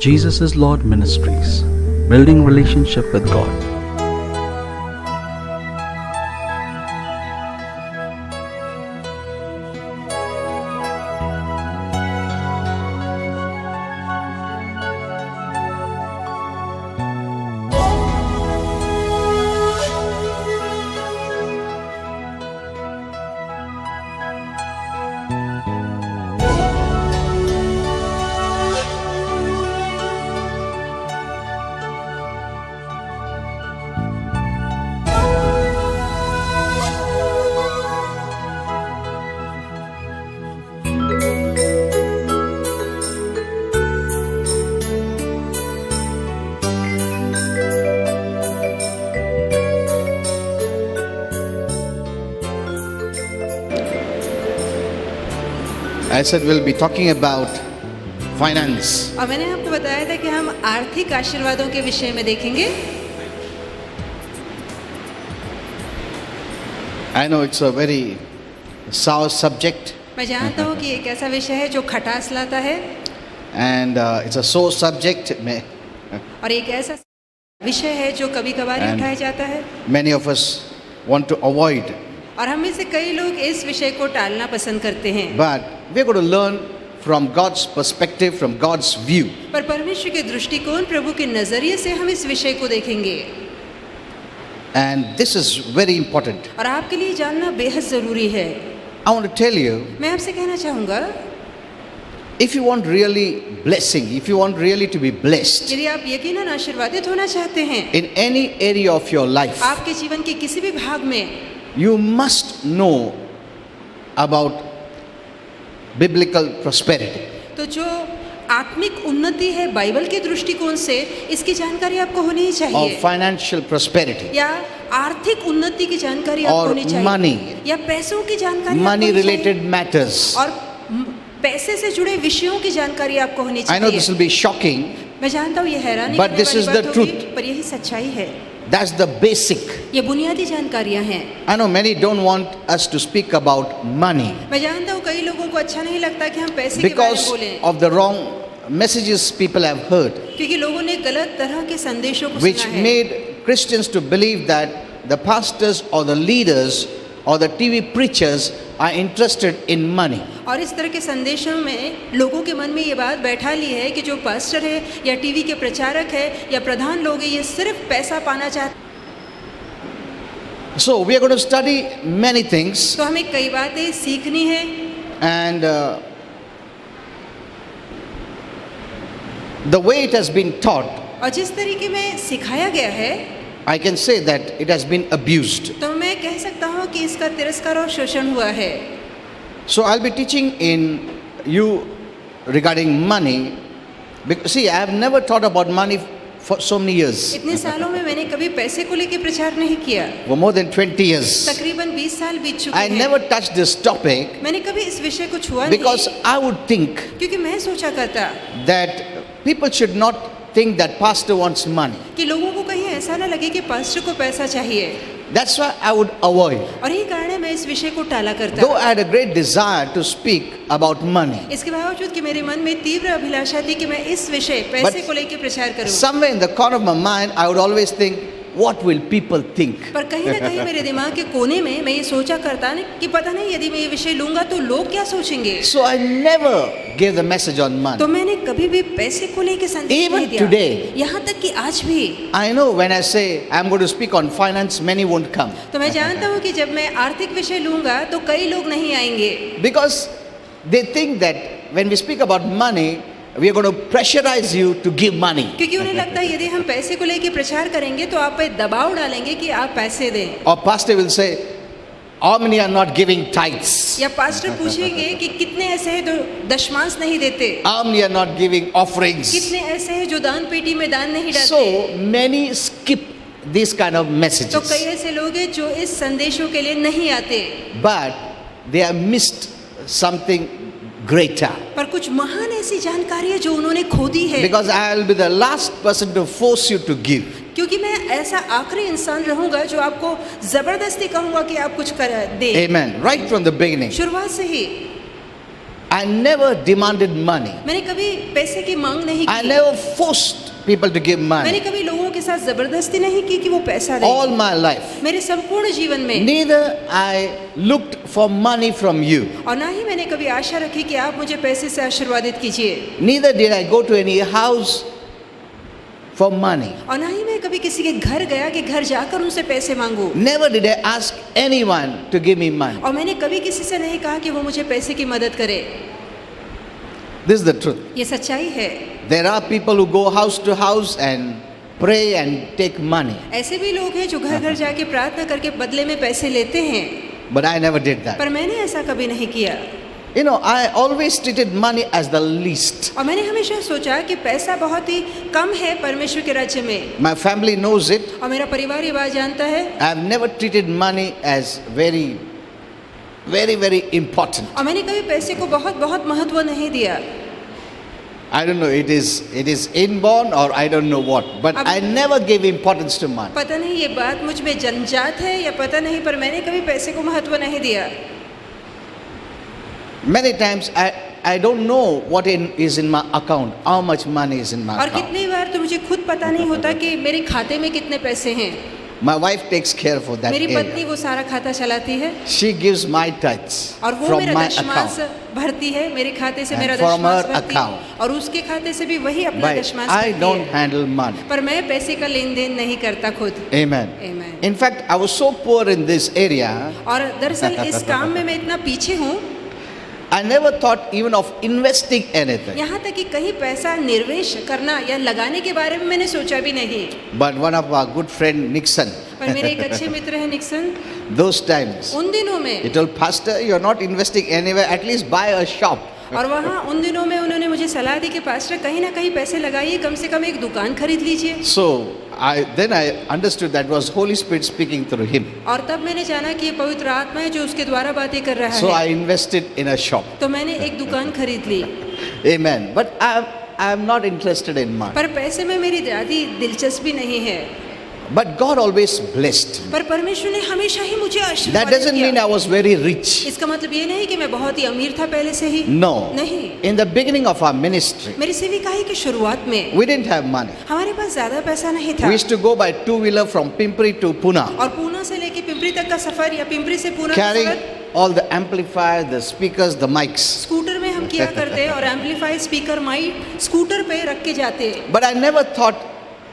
Jesus is Lord Ministries, building relationship with God. I said we'll be talking about finance. और मैंने आपको बताया था कि हम आर्थिक आशीर्वादों के विषय में देखेंगे. I know it's a very sour subject. मैं जानता हूँ कि एक ऐसा विषय है जो खटास लाता है. And it's a sore subject. और एक ऐसा विषय है जो कभी कभार ही उठाया जाता है. Many of us want to avoid. और हम में से कई लोग इस विषय को टालना पसंद करते हैं. But we're going to learn from God's perspective, from God's view. पर परमेश्वर के दृष्टिकोण, प्रभु के नजरिए से हम इस विषय को देखेंगे. And this is very important. और आपके लिए जानना बेहद जरूरी है. I want to tell you, मैं आपसे कहना चाहूँगा, if you want really blessing, if you want really to be blessed यदि आप यकीनन आशीर्वादित होना चाहते हैं in any area of your life, आपके जीवन के किसी भी भाग में, you must know about biblical prosperity. तो जो आत्मिक उन्नति है बाइबल के दृष्टिकोण से, इसकी जानकारी आपको होनी ही Or चाहिए. financial prosperity. या आर्थिक उन्नति की जानकारी Or आपको होनी चाहिए. money. या पैसों की जानकारी Money आपको होनी related चाहिए. matters. और पैसे से जुड़े विषयों की जानकारी आपको होनी I know चाहिए. this will be shocking. मैं जानता हूँ ये हैरानी But करने this वाली is बात the होगी, truth. पर यही सच्चाई है. That's the basic. ये बुनियादी जानकारियाँ हैं. I know many don't want us to speak about money मैं जानता हूँ कई लोगों को अच्छा नहीं लगता कि हम पैसे के बारे में because बोलें, of the wrong messages people have heard, क्योंकि लोगों ने गलत तरह के संदेशों को which सुना है, made Christians to believe that the pastors or the leaders or the TV preachers are interested in money. और इस तरह के संदेशों में लोगों के मन में ये बात बैठा ली है कि जो पास्टर है या टीवी के प्रचारक है या प्रधान लोग हैं, ये सिर्फ पैसा पाना चाहते. So we are going to study many things, तो हमें कई बातें सीखनी है. and the way it has been taught, और जिस तरीके में सिखाया गया है, I can say that it has been abused. तो मैं कह सकता हूँ कि इसका तिरस्कार और शोषण हुआ है. So I'll be teaching in you regarding money. Because, see, I have never taught about money for so many years. इतने सालों में मैंने कभी पैसे को लेकर प्रचार नहीं किया. For more than 20 years. तकरीबन 20 साल बीत चुके I हैं. never touched this topic मैंने कभी इस विषय को छुआ because नहीं, I would think क्योंकि मैं सोचा करता that people should not think that pastor wants money. कि लोगों को कहीं ऐसा ना लगे कि पास्टर को पैसा चाहिए. That's why I would avoid. और यही कारण है मैं इस विषय को टाला करता. Though I had a great desire to speak about money, इसके बावजूद कि मेरे मन में तीव्र अभिलाषा थी कि मैं इस विषय पैसे को लेकर प्रचार करूं, somewhere in the corner of my mind, I would always think, what will people think? पर कहीं ना कहीं मेरे दिमाग के कोने में मैं ये सोचा करता कि पता नहीं यदि मैं ये विषय लूंगा तो लोग क्या सोचेंगे. So I never gave the message on money. तो मैंने कभी भी पैसे को लेकर संदेश Even नहीं दिया. today. यहाँ तक कि आज भी. I know when I say I'm going to speak on finance, many won't come. तो मैं जानता हूँ कि जब मैं आर्थिक विषय लूंगा तो कई लोग नहीं आएंगे, Because they think that when we speak about money, we are going to pressurize you to give money. क्योंकि उन्हें लगता है यदि हम पैसे को लेकर प्रचार करेंगे तो आप पे दबाव डालेंगे कि आप पैसे दें. Or pastor will say, how many are not giving tithes? या पास्टर पूछेंगे कि कितने ऐसे हैं जो दशमांश नहीं देते, How many are not giving offerings? कितने ऐसे हैं जो दान पेटी में दान नहीं डालते. So many skip these kind of तो messages. कई ऐसे लोग हैं जो इस संदेशों के लिए नहीं आते, But they have missed something greater. पर कुछ महान ऐसी जानकारी है जो उन्होंने खो दी है. Because I will be the last person to force you to give. क्योंकि मैं ऐसा आखिरी इंसान रहूंगा जो आपको जबरदस्ती कहूंगा कि आप कुछ कर दे. Amen. Right from the beginning. शुरुआत से ही. I never demanded money. मैंने कभी पैसे की मांग नहीं I की। never forced people to give मैंने money. कभी लोगों के साथ जबरदस्ती नहीं की कि वो पैसा दें। All my life. मेरे संपूर्ण जीवन में Neither I looked for money from you. और ना ही मैंने कभी आशा रखी कि आप मुझे पैसे से आशीर्वादित कीजिए। Neither did I go to any house for money. और ना ही मैं कभी किसी के घर गया कि घर जाकर उनसे पैसे मांगू। Never did I ask anyone to give me money. और मैंने कभी किसी से नहीं कहा कि वो मुझे पैसे की मदद करे। This is the truth. ये सच्चाई है। There are people who go house to house and pray and take money. ऐसे भी लोग हैं जो घर घर जाके प्रार्थना करके बदले में पैसे लेते हैं, But I never did that. पर मैंने ऐसा कभी नहीं किया। You know, I always treated money as the least. और मैंने हमेशा सोचा कि पैसा बहुत ही कम है परमेश्वर के राज्य में। My family knows it. और मेरा परिवार ये बात जानता है। I have never treated money as very important. और मैंने कभी पैसे को बहुत बहुत महत्व नहीं दिया। I don't know, it is inborn or I don't know what, but I never gave importance to money. पता नहीं ये बात मुझ में जन्मजात है या पता नहीं, पर मैंने कभी पैसे को महत्व नहीं दिया। Many times I don't know what is in my account, how much money is in my और account. कितनी बार तो मुझे खुद पता नहीं होता कि मेरे खाते में कितने पैसे हैं। My wife takes care for that मेरी area. पत्नी वो सारा खाता चलाती है She gives my tithes और वो from मेरा my दशमांश account. भरती है, मेरे खाते से And मेरा from दशमांश her भरती account. है और उसके खाते से भी वही अपना But दशमांश I भरती don't है। handle money. पर मैं पैसे का लेन देन नहीं करता खुद। Amen. Amen. In fact, I was so poor in this area, और दरअसल इस काम में मैं इतना पीछे हूँ, I never thought even of investing anything. यहाँ तक कि कहीं पैसा निवेश करना या लगाने के बारे में मैंने सोचा भी नहीं। But one of our good friend Nixon, पर मेरे एक अच्छे मित्र हैं निक्सन, those times, उन दिनों he में told, Pastor, you're not investing anywhere, at least buy a shop. और वहाँ उन दिनों में उन्होंने मुझे सलाह दी कि पास्टर कहीं ना कहीं पैसे लगाइए, कम से कम एक दुकान खरीद लीजिए। So then I understood that was Holy Spirit speaking through him. और तब मैंने जाना कि ये पवित्र आत्मा है जो उसके द्वारा बातें कर रहा So है। I invested in a shop. तो मैंने एक दुकान खरीद ली। Amen. But I'm not interested in money. पर पैसे में मेरी ज़्यादा दिलचस्पी नहीं है। But God always blessed me. पर परमेश्वर ने हमेशा ही मुझे That आशीर्वाद doesn't mean I किया। was very rich. इसका मतलब ये नहीं कि मैं बहुत ही अमीर था पहले से ही। No. नहीं। In the beginning of our ministry, मेरी सेविकाई की शुरुआत में we didn't have money. हमारे पास ज़्यादा पैसा नहीं था। We used to go by two-wheeler from Pimpri to Pune, और पूना से लेके पिंपरी तक का सफर या पिंपरी से पूना का carrying suffer all the amplifiers, the speakers, the mics. Scooter में हम किया करते और एम्पलीफाई स्पीकर माइक स्कूटर पे रख के जाते। But I never thought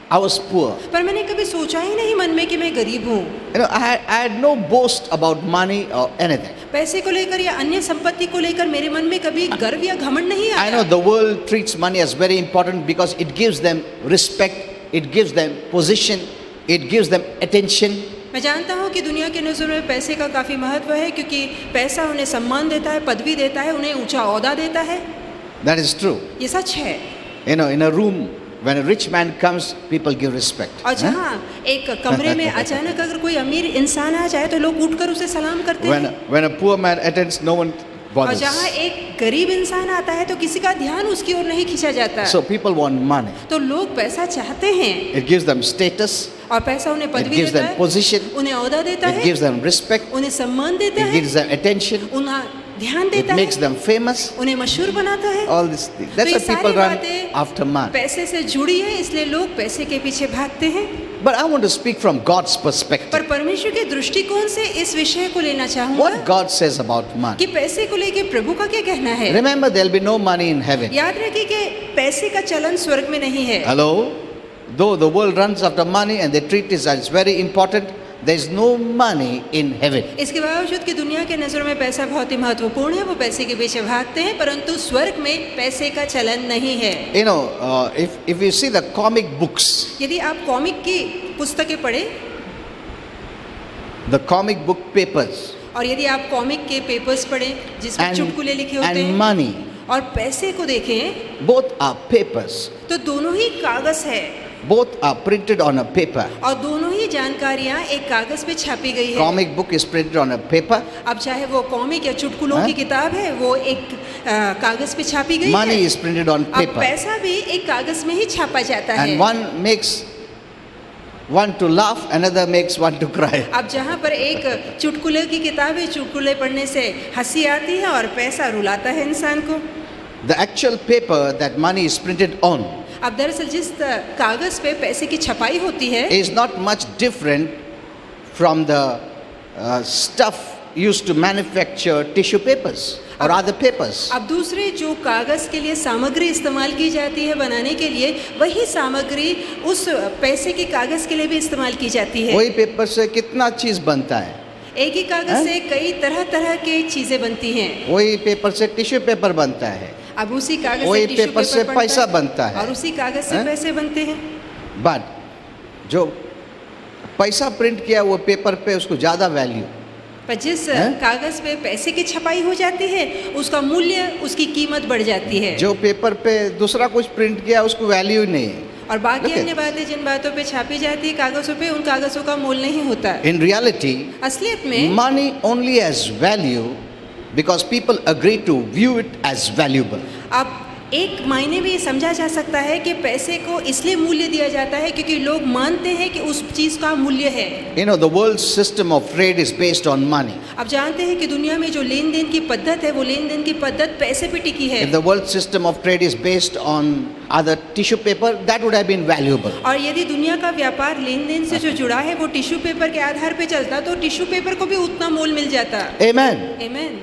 I was poor. पर मैंने कभी सोचा ही नहीं मन में कि मैं गरीब हूँ। You know, I had no boast about money or anything. पैसे को लेकर या अन्य संपत्ति को लेकर मेरे मन में कभी गर्व या घमंड नहीं I know आया। the world treats money as very important because it gives them respect, it gives them position, it gives them attention. मैं जानता हूँ कि दुनिया के नज़र में पैसे का काफ़ी महत्व है, क्योंकि पैसा उन्हें सम्मान देता है, पदवी देता है, उन्हें ऊंचा ओहदा देता है। That is true. ये सच है। You know, in a room, when a rich man comes, people give respect. और जहाँ एक कमरे में अचानक अगर कोई अमीर इंसान आ जाए तो लोग उठकर उसे सलाम करते हैं। When a poor man attends, no one और bothers. जहाँ एक गरीब इंसान आता है तो किसी का ध्यान उसकी ओर नहीं खींचा जाता। So people want money. तो लोग पैसा चाहते हैं It gives them status, और पैसा उन्हें it पदवी gives देता them है, position, उन्हें ओहदा देता it है, gives them respect, उन्हें सम्मान देता it है, gives them attention, उन्हें ध्यान it देता है, makes them famous. उन्हें मशहूर बनाता है। All these things. तो That's ये why people सारी run बातें after money. पैसे से जुड़ी है, इसलिए लोग पैसे के पीछे भागते हैं। But I want to speak from God's perspective. पर परमेश्वर के दृष्टिकोण से इस विषय को लेना चाहूँगा What God says about money. कि पैसे को लेके प्रभु का क्या कहना है। Remember, there'll be no money in heaven. याद रखिए कि पैसे का चलन स्वर्ग में नहीं है। Hello? Though the world runs after money and they treat it as very important, there's no money in heaven. इसके बावजूद कि दुनिया के नज़रों में पैसा बहुत ही महत्वपूर्ण है, वो पैसे के पीछे भागते हैं, परंतु स्वर्ग में पैसे का चलन नहीं है। You know, if you see the comic books, यदि आप कॉमिक की पुस्तकें पढ़ें the comic book papers, और यदि आप कॉमिक के पेपर्स पढ़ें जिसमें चुटकुले लिखे होते and हैं money, और पैसे को देखें both are papers. तो दोनों ही कागज है Both are printed on a paper. और दोनों ही जानकारियाँ एक कागज पे छापी गई है। Comic book is printed on a paper. अब चाहे वो कॉमिक या चुटकुलों की किताब है, वो एक कागज पे छापी गई Money है। is printed on अब paper. पैसा भी एक कागज में ही छापा जाता है। And one makes one to laugh, another makes one to cry. अब जहाँ पर एक चुटकुले की किताब है, चुटकुले पढ़ने से हंसी आती है और पैसा रुलाता है इंसान को। The actual paper that money is printed on अब दरअसल जिस कागज पे पैसे की छपाई होती है is not much different from the stuff used to manufacture tissue papers or other papers. अब दूसरे जो कागज के लिए सामग्री इस्तेमाल की जाती है बनाने के लिए, वही सामग्री उस पैसे के कागज के लिए भी इस्तेमाल की जाती है। वही पेपर से कितना चीज बनता है, एक ही कागज से कई तरह तरह के चीजें बनती हैं। वही पेपर से टिश्यू पेपर बनता है, अब उसी कागज वही से टिश्यू पेपर से पेपर पैसा बनता है। और उसी कागज से पैसे बनते हैं। बट जो पैसा प्रिंट किया वो पेपर पे उसको ज्यादा वैल्यू, पर जिस कागज पे पैसे की छपाई हो जाती है उसका मूल्य, उसकी कीमत बढ़ जाती है। जो पेपर पे दूसरा कुछ प्रिंट किया उसको वैल्यू नहीं है। और बाकी Look at अन्य बातें जिन बातों पे छापी जाती है कागजों पे, उन कागजों का मोल नहीं होता। In reality, असलियत में money only has value because people agree to view it as valuable. अब एक मायने में ये समझा जा सकता है कि पैसे को इसलिए मूल्य दिया जाता है क्योंकि लोग मानते हैं कि उस चीज का मूल्य है। You know, the world's system of trade is based on money. अब जानते हैं कि दुनिया में जो लेन देन की पद्धत है वो लेन देन की पद्धत पैसे पे टिकी है। If the world system of trade is based on other tissue paper, that would have been valuable. और यदि दुनिया का व्यापार लेन देन से जो जुड़ा है वो टिश्यू पेपर के आधार पे चलता तो टिश्यू पेपर को भी उतना मोल मिल जाता। Amen. आमीन।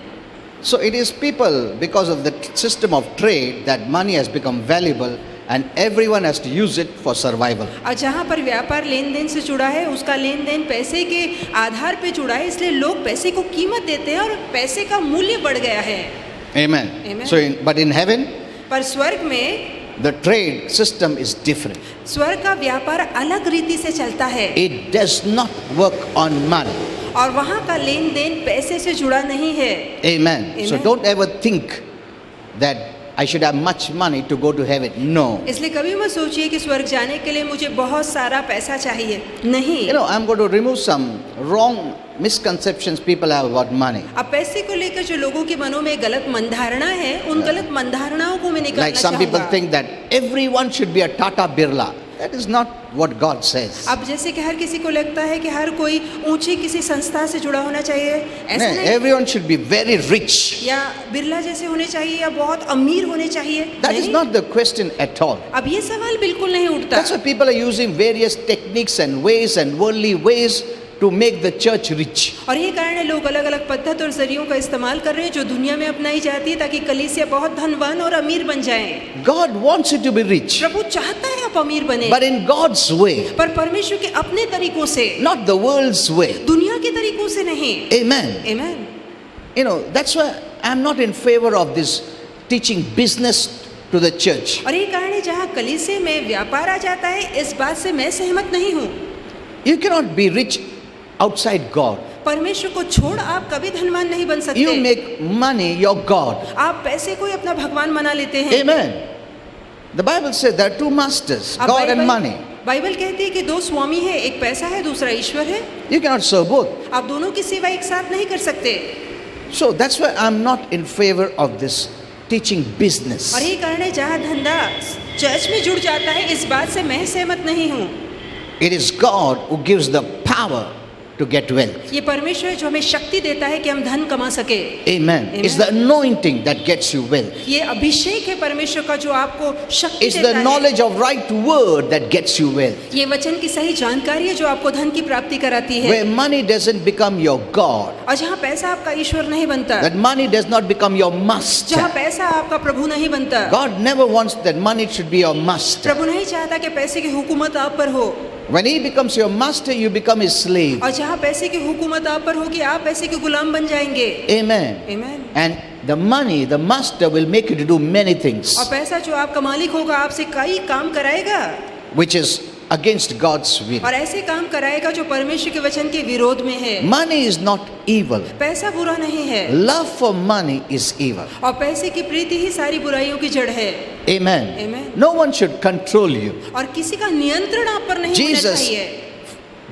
So it is people, because of the system of trade, that money has become valuable and everyone has to use it for survival. और जहाँ पर व्यापार लेन देन से जुड़ा है उसका लेन देन पैसे के आधार पे जुड़ा है, इसलिए लोग पैसे को कीमत देते हैं और पैसे का मूल्य बढ़ गया है। Amen. Amen. So, but in heaven, पर स्वर्ग में the trade system is different. स्वर्ग का व्यापार अलग रीति से चलता है It does not work on money. और वहाँ का लेन देन पैसे से जुड़ा नहीं है। Amen. So Amen. don't ever think that I should have much money to go to heaven. No. इसलिए कभी मत सोचिए कि स्वर्ग जाने के लिए मुझे बहुत सारा पैसा चाहिए। नहीं। You know, I'm going to remove some wrong misconceptions people have about money. अब पैसे को लेकर जो लोगों के मनों में गलत मनधारणा है, उन गलत मनधारणाओं को मैं निकालना Like some people चाहूँगा। think that everyone should be a Tata Birla. That is not what God says. अब जैसे कि हर किसी को लगता है कि हर कोई ऊंची किसी संस्था से जुड़ा होना चाहिए, ऐसा No, नहीं। everyone should be very rich. या बिरला जैसे होने चाहिए या बहुत अमीर होने चाहिए। That is नहीं। not the question at all. अब ये सवाल बिल्कुल नहीं उठता। That's why people are using various techniques and ways and worldly ways to make the church rich. और ये कारण है लोग अलग अलग पद्धत और जरियों का इस्तेमाल कर रहे हैं जो दुनिया में अपनाई जाती है ताकि कलीसिया बहुत धनवान और अमीर बन जाए। God wants you to be rich, प्रभु चाहता है आप अमीर बने, but in God's way, पर परमेश्वर के अपने तरीकों से, not the world's way. दुनिया के तरीकों से नहीं। Amen. आमीन। You know, that's why I'm not in favor of this teaching business to the church. और ये कारण है जहाँ कलीसिया में व्यापार आ जाता है, इस बात से मैं सहमत नहीं हूँ। You cannot be rich outside God. परमेश्वर को छोड़ आप कभी धनवान नहीं बन सकते। You make money your God. आप पैसे को ही अपना भगवान बना लेते हैं। Amen. The Bible says there are two masters, अब God and money. बाइबल कहती है कि दो स्वामी है, एक पैसा है दूसरा ईश्वर है। You cannot serve both. आप दोनों की सेवा एक साथ नहीं कर सकते। So that's why I'm not in favor of this teaching business. और ये कारण है जहाँ धंधा चर्च में जुड़ जाता है, इस बात से मैं सहमत नहीं हूँ। It is God who gives the power to get wealth. ये परमेश्वर है जो हमें शक्ति देता है कि हम धन कमा सके। Amen. It's the anointing that gets you wealth. ये अभिषेक है परमेश्वर का जो आपको शक्ति It's देता the है। knowledge of right word that gets you wealth. ये वचन की सही जानकारी है जो आपको धन की प्राप्ति कराती है। Where money doesn't become your God, और जहाँ पैसा आपका ईश्वर नहीं बनता, that money does not become your master. जहाँ पैसा आपका प्रभु नहीं बनता, God never wants that money should be your master. प्रभु नहीं चाहता कि पैसे की हुकूमत आप पर हो। When he becomes your master, you become his slave. और जहाँ पैसे की हुकूमत आप पर होगी, आप पैसे के गुलाम बन जाएंगे। Amen. आमीन। And the money, the master will make you to do many things, और पैसा जो आपका मालिक होगा आपसे कई काम कराएगा, which is against God's will. और ऐसे काम कराएगा जो परमेश्वर के वचन के विरोध में है। Money is not evil. पैसा बुरा नहीं है, Love for money is evil. और पैसे की प्रीति ही सारी बुराइयों की जड़ है। Amen. Amen. No one should control you. और किसी का नियंत्रण आप पर नहीं होना Jesus चाहिए।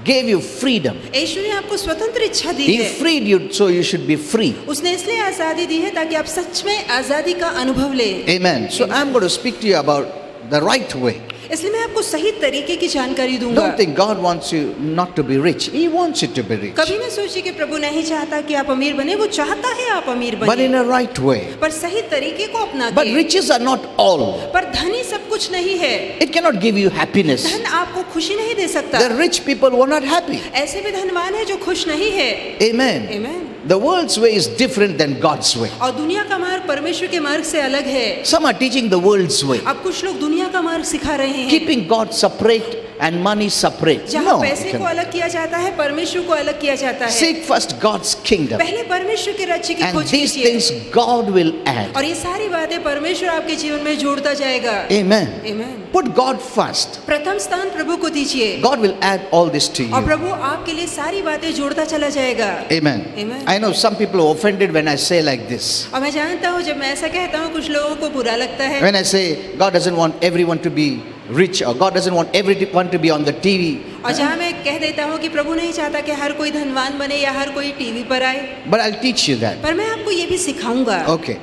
gave you freedom. यीशु ने आपको स्वतंत्र इच्छा दी He है। freed you so you should be free. उसने इसलिए आजादी दी है ताकि आप सच में आजादी का अनुभव लें। Amen. So I'm going to speak to you about the right way. इसलिए मैं आपको सही तरीके की जानकारी दूंगा। Don't think God wants you not to be rich. He wants you to be rich. कभी न सोचिए कि प्रभु नहीं चाहता कि आप अमीर बने, वो चाहता है आप अमीर But बने, in a right way. पर सही तरीके को अपना But के। riches are not all. पर धन ही सब कुछ नहीं है। It cannot give you happiness. धन आपको खुशी नहीं दे सकता। The rich people were not happy. ऐसे भी धनवान है जो खुश नहीं है। Amen. आमीन। The world's way is different than God's way. और दुनिया का मार्ग परमेश्वर के मार्ग से अलग है। Some are teaching the world's way, अब कुछ लोग दुनिया का मार्ग सिखा रहे हैं, keeping God separate and money separate. जहाँ No. पैसे को अलग किया जाता है, परमेश्वर को अलग किया जाता है। Seek first God's kingdom, पहले परमेश्वर के राज्य की and खोज these कीजिए, things God will add. और ये सारी बातें परमेश्वर आपके जीवन में जोड़ता जाएगा। Amen. आमीन। Put God first. प्रथम स्थान प्रभु को दीजिए, God will add all this to और you. प्रभु आपके लिए सारी बातें जोड़ता चला जाएगा। Amen. Amen. I know some people are offended when I say like this. और मैं जानता हूँ जब मैं ऐसा कहता हूँ कुछ लोगों को बुरा लगता है। When I say God doesn't want everyone to be rich, or God doesn't want everyone to be on the TV. और जहाँ मैं कह देता हूँ कि प्रभु नहीं चाहता कि हर कोई धनवान बने या हर कोई टीवी पर आए, But I'll teach you that. पर मैं आपको ये भी सिखाऊंगा। Okay.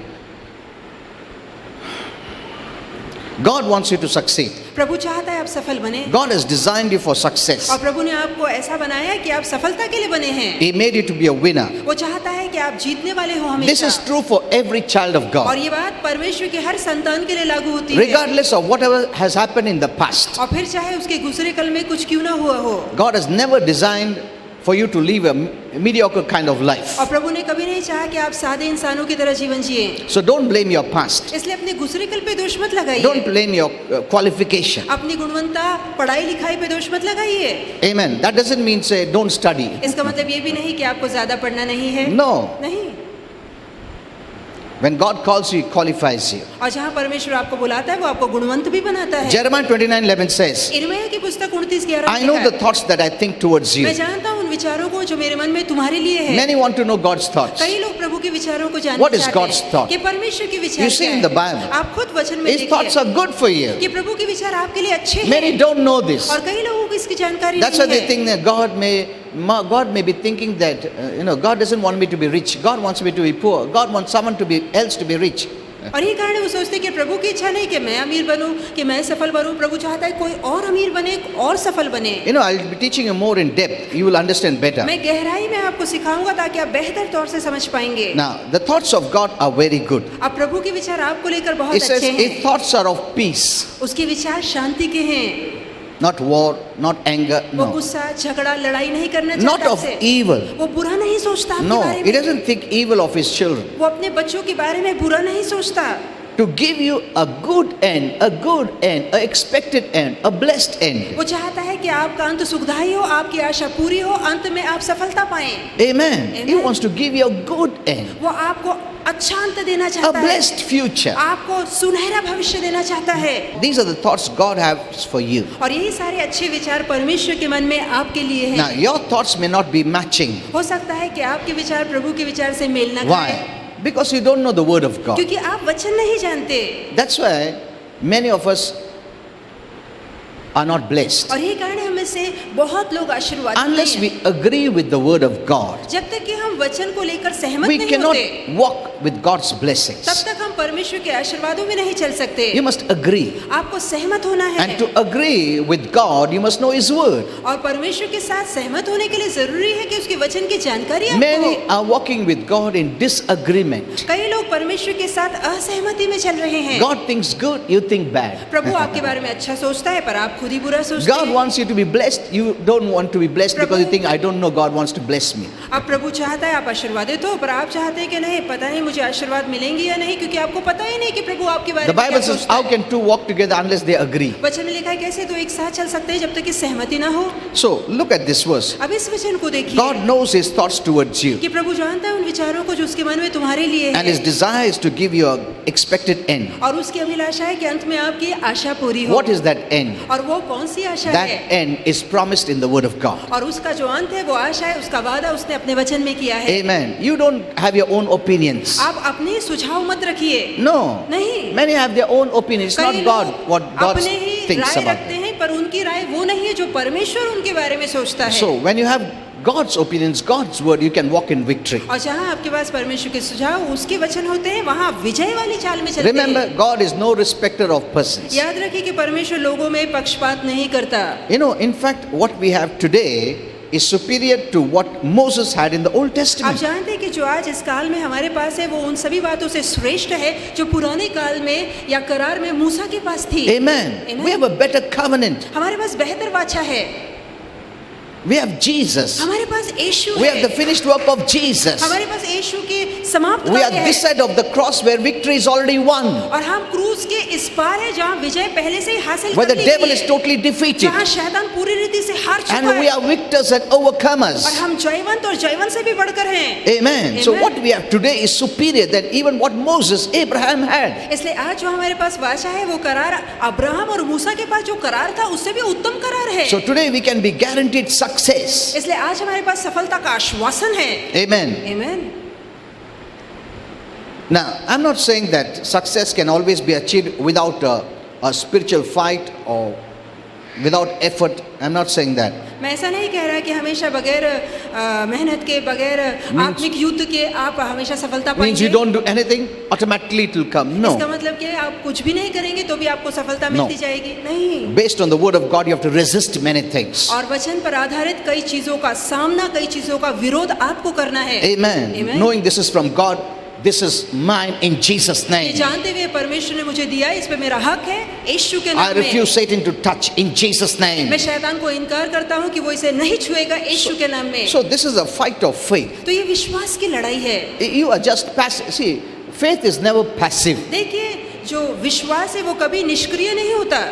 God wants you to succeed. प्रभु चाहता है आप सफल बने, God has designed you for success. और प्रभु ने आपको ऐसा बनाया है कि आप सफलता के लिए बने हैं। He made you to be a winner. वो चाहता है कि आप जीतने वाले हो This हमेशा। is true for every child of और God, ये बात परमेश्वर के हर संतान के लिए लागू होती है, regardless of whatever has happened in the past. और फिर चाहे उसके गुजरे कल में कुछ क्यों ना हुआ हो। God has never designed for you to live a mediocre kind of life. और प्रभु ने कभी नहीं चाहा कि आप सादे इंसानों की तरह जीवन जिए। So don't blame your past. इसलिए अपने गुजरे कल पे दोष मत लगाइए, Don't blame your qualification. अपनी गुणवत्ता पढ़ाई लिखाई पे दोष मत लगाइए। Amen. That doesn't mean say don't study. इसका मतलब ये भी नहीं कि आपको ज्यादा पढ़ना नहीं है, No. नहीं। When God calls you, He qualifies you. और जहाँ परमेश्वर आपको बुलाता है वो आपको गुणवंत भी बनाता है। Jeremiah 29:11 says, यिर्मयाह की पुस्तक 29:11 I know the thoughts that I think towards you. मैं जानता हूँ उन विचारों को जो मेरे मन में तुम्हारे लिए है। Many want to know God's thoughts. कई लोग प्रभु के विचारों को जानना What is चाहते God's हैं thought? कि परमेश्वर के विचार You see क्या in हैं। the Bible, आप खुद वचन में His thoughts देखिए are good for you. कि प्रभु के विचार आपके लिए अच्छे Many हैं, don't know this. और कई लोगों को इसकी जानकारी That's why नहीं they है। think that God may be thinking that God doesn't want me to be rich. God wants me to be poor. God wants someone else to be rich. और ये कारण वो सोचते हैं कि प्रभु की इच्छा नहीं कि मैं अमीर बनूं, कि मैं सफल बनूं। प्रभु चाहता है कोई और अमीर बने और सफल बने। I'll be teaching you more in depth. You will understand better. मैं गहराई में आपको सिखाऊंगा ताकि आप बेहतर तौर से समझ पाएंगे। Now, the thoughts of God are very good. अब प्रभु के विचार आपको लेकर बहुत It says अच्छे His हैं। thoughts are of peace, उसके विचार शांति के हैं, not war, not anger. वो No, गुस्सा झगड़ा लड़ाई नहीं करना not चाहता of आपसे। evil. वो बुरा नहीं सोचता आपके No, बारे He में। doesn't think evil of His children. वो अपने बच्चों के बारे में बुरा नहीं सोचता। To give you a good end, a expected end, a blessed end. वो चाहता है कि आपका अंत सुखदायी हो, आपकी आशा पूरी हो, अंत में आप सफलता पाएं। Amen. He Amen. wants to give you a good end, वो आपको अच्छा अंत देना a चाहता है, blessed future. आपको सुनहरा भविष्य देना चाहता है। These are the thoughts God has for you. और यही सारे अच्छे विचार परमेश्वर के मन में आपके लिए Now, हैं। your thoughts may not be matching. हो सकता है कि आपके विचार प्रभु के विचार से मेल न Why? खाए, Because you don't know the word of God. क्योंकि आप वचन नहीं जानते। That's why many of us are not blessed. और यही कारण है हमें से बहुत लोग आशीर्वाद Unless we agree with the word of God, जब तक कि हम वचन को लेकर सहमत we नहीं cannot होते, walk with God's blessings. तब तक हम परमेश्वर के आशीर्वादों में नहीं चल सकते। You must agree. आपको सहमत होना है, And to agree with God, you must know His word. और परमेश्वर के साथ सहमत होने के लिए जरूरी है कि उसके वचन की जानकारी आपको Many हो। are walking with God in disagreement. कई लोग परमेश्वर के साथ असहमति में चल रहे हैं। God thinks good, you think bad. प्रभु आपके बारे में अच्छा सोचता है पर आप खुद ही बुरा सोचते God हैं। wants you to be blessed, you don't want to be blessed because you think, I don't know, God wants to bless me. अब प्रभु चाहता है आप आशीर्वादित हो, पर आप चाहते हैं कि नहीं, पता नहीं मुझे आशीर्वाद मिलेंगे या नहीं, क्योंकि आपको पता ही नहीं कि प्रभु आपके बारे The में क्या Bible says, सोचता how है। can two walk together unless they agree? वचन में लिखा है कैसे दो एक साथ चल सकते हैं जब तक कि सहमति ना हो। So, look at this verse. अब इस वचन को देखिए God knows His thoughts towards you, कि प्रभु जानता है उन विचारों को जो उसके मन में तुम्हारे लिए and His है, desire is to give you an expected end. और उसकी अभिलाषा है कि अंत में आपकी आशा पूरी हो। What is that end? और वो कौन सी आशा That है? end is promised in the Word of God. और उसका जो अंत है वो आशा है, उसका वादा उसने अपने वचन में किया है। Amen. You don't have your own opinions. आप अपने सुझाव मत रखिए, No. नहीं। Many have their own opinions. It's कई not God लोग what God अपने ही thinks राय about रखते them. हैं, पर उनकी राय वो नहीं है जो परमेश्वर उनके बारे में सोचता है। So when you have God's opinions, God's word, you can walk in victory. और जहाँ आपके पास परमेश्वर के सुझाव उसके वचन होते हैं, वहाँ विजय वाली चाल में चलते Remember, हैं। God is no respecter of persons. याद रखिए कि परमेश्वर लोगों में पक्षपात नहीं करता। You know, in fact, what we have today is superior to what Moses had in the Old आप Testament. जानते हैं कि जो आज इस काल में हमारे पास है वो उन सभी बातों से श्रेष्ठ है जो पुराने काल में या करार में मूसा के पास थी। Amen. Amen. We have a better covenant. हमारे पास बेहतर वाचा है, We have Jesus. हमारे पास यीशु We have है, the finished work of Jesus. हमारे पास यीशु के समाप्त We are कार्य this है side of the cross where victory is already won. और हम क्रूज के इस पार है जहाँ विजय पहले से ही हासिल Where कर the ली devil गई is है, totally defeated. जहाँ शैतान पूरी रीति से हार चुका And we है are victors and और overcomers. हम जयवंत और जयवंत से भी बढ़कर हैं। Amen. So Amen. what we have today is superior than even what Moses, Abraham had. इसलिए आज जो हमारे पास वाचा है वो करार अब्राहम और मूसा के पास जो करार था उससे भी उत्तम करार है। So today we can be guaranteed success. इसलिए आज हमारे पास सफलता का आश्वासन है। Amen. आमीन। Now, I'm not saying that success can always be achieved without a spiritual fight or without effort. I'm not saying that. मैं ऐसा नहीं कह रहा कि हमेशा बगैर मेहनत के बगैर आत्मिक युद्ध के आप हमेशा सफलता Means you पाएंगे। don't do anything, automatically it will come. इसका No. मतलब क्या है, आप कुछ भी नहीं करेंगे तो भी आपको सफलता No. मिलती जाएगी? नहीं। Based on the word of God, you have to resist many things. और वचन पर आधारित कई चीजों का सामना, कई चीजों का विरोध आपको करना है। Amen. Amen. Knowing this is from God, this is mine in Jesus' ये name. जानते हुए परमेश्वर ने मुझे दिया, इस पे मेरा हक है, यीशु के I नाम में। refuse Satan to touch in Jesus' name. मैं शैतान को इनकार करता हूँ कि वो इसे नहीं छुएगा, यीशु के नाम में। So this is a fight of faith. तो ये विश्वास की लड़ाई है। You are just passive. See, faith is never passive. देखिए, जो विश्वास है वो कभी निष्क्रिय नहीं होता।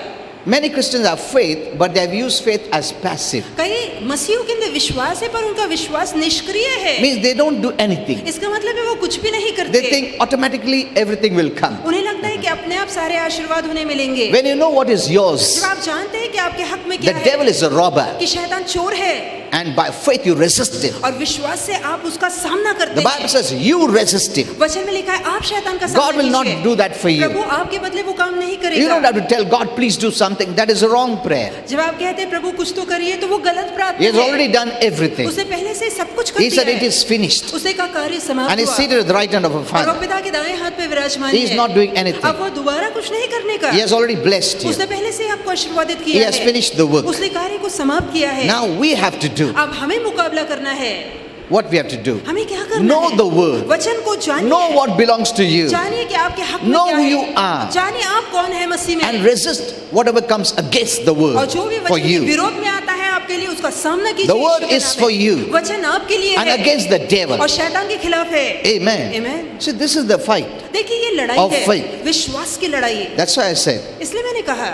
Many Christians have faith, but they have used faith as passive. कई मसीहों के अंदर विश्वास है पर उनका विश्वास निष्क्रिय है। Means they don't do anything. इसका मतलब है वो कुछ भी नहीं They करते। think automatically everything will come. उन्हें लगता है कि अपने आप सारे आशीर्वाद उन्हें मिलेंगे। When you know what is yours, जब आप जानते हैं कि आपके हक में the क्या devil है, is a robber, कि शैतान चोर है and by faith you resist him. और विश्वास से आप उसका सामना The करते Bible हैं। says you resist him. वचन में लिखा है आप शैतान का God सामना will not कीजिए। do that for you. प्रभु आपके बदले वो काम नहीं You don't करेगा। have to tell God, please do something. That is a wrong prayer. जब आप कहते हैं प्रभु कुछ तो करिए तो वो गलत He प्रार्थना has already है। done everything. उसने पहले से सब कुछ कर He said दिया it है। is finished. उसे का कार्य समाप्त And he's हुआ seated at the right hand of a और वो Father. पिता के दाएं हाथ पे विराजमान He is है। not doing anything. अब वो दोबारा कुछ नहीं करने का। He has already blessed you. उसने पहले से आपको आशीर्वादित He किया has है। finished the work. उसने कार्य को समाप्त किया है। Now we have to do अब हमें मुकाबला करना है। what we have to do. हमें क्या करना Know है? the word. वचन को जानिए। Know what belongs to you. जानिए कि आपके हक में Know क्या who है। you are. जानिए आप कौन है मसीह में। And resist whatever comes against the और word जो भी for वचन के you. विरोध में आता है आपके लिए उसका सामना कीजिए। The word यीशु के is नाम for में। you. वचन आपके लिए And है against the devil. और शैतान के खिलाफ है। Amen. Amen. See, this is the fight. देखिए ये लड़ाई Of है, faith. विश्वास की लड़ाई। That's why I said इसलिए मैंने कहा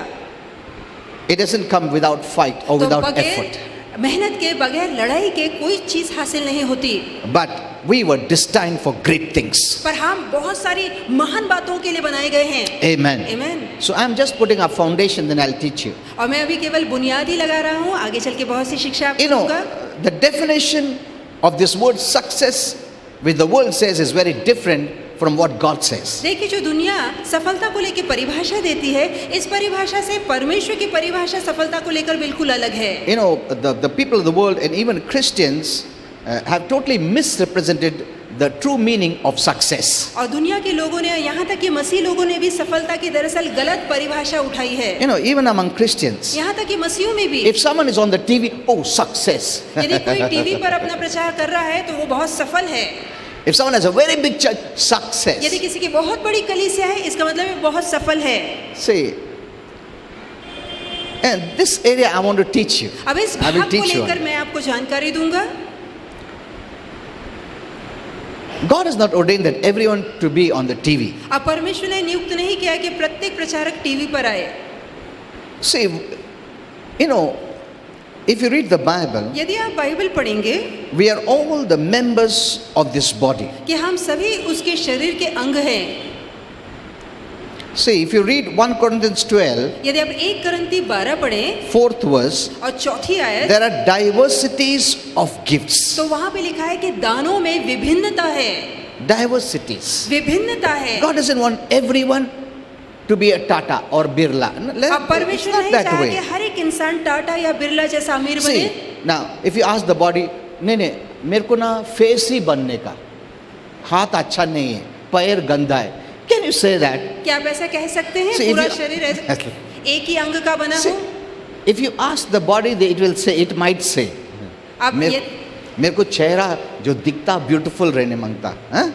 it doesn't come without fight or तो without बगैर effort. मेहनत के, बगैर लड़ाई के कोई चीज हासिल नहीं होती। But we were destined for great things. पर हम बहुत सारी महान बातों के लिए बनाए गए हैं। Amen. Amen. So I'm just putting a foundation, then I'll teach you. और मैं अभी केवल बुनियादी लगा रहा हूँ, आगे चल के बहुत सी शिक्षा आपको You know, दूंगा। the definition of this word success, which the world says, is very different from what God says. देखिए जो दुनिया सफलता को लेकर परिभाषा देती है, इस परिभाषा से परमेश्वर की परिभाषा सफलता को लेकर बिल्कुल अलग है। You know, the people of the world and even Christians have totally misrepresented the true meaning of success. और दुनिया के लोगों ने, यहाँ तक कि मसीह लोगों ने भी सफलता की दरअसल गलत परिभाषा उठाई है। You know, even among Christians, यहाँ तक कि मसीहों में भी if someone is on the TV, oh, success. यदि कोई टीवी पर अपना प्रचार कर रहा है तो वो बहुत सफल है। If someone has a very big church, success. यदि किसी की बहुत बड़ी कलीसिया है, इसका मतलब वो बहुत सफल है। See, and this area I want to teach you. अब इस I भाग will को teach you. लेकर मैं आपको जानकारी दूंगा। God has not ordained that everyone to be on the TV. अब परमेश्वर ने नियुक्त नहीं किया कि प्रत्येक प्रचारक टीवी पर आए। See, you know, if you read the Bible, यदि आप बाइबल पढ़ेंगे we are all the members of this body. कि हम सभी उसके शरीर के अंग हैं। See, if you read 1 Corinthians 12, यदि आप 1 करंती 12 पढ़ें 4th verse, और चौथी आयत, there are diversities of gifts. तो वहां पे लिखा है कि दानों में विभिन्नता है। Diversities. विभिन्नता है। God doesn't want everyone to be a Tata or Birla. अब It's परमेश्वर not नहीं that चाहा कि way. हर एक इंसान टाटा या बिरला जैसा अमीर बने। See, now, if you ask the body, नहीं, मेरे को ना फेस ही बनने का, हाथ अच्छा नहीं है, पैर गंदा है. Can you say that? क्या आप ऐसा कह सकते हैं? See, if पूरा you- शरीर ऐसा एक ही अंग का बना See, हो? if you ask the body, it will say, it might say. आप मेरे ये मेरे को चेहरा जो दिखता ब्यूटीफुल रहने मांगता, हाँ?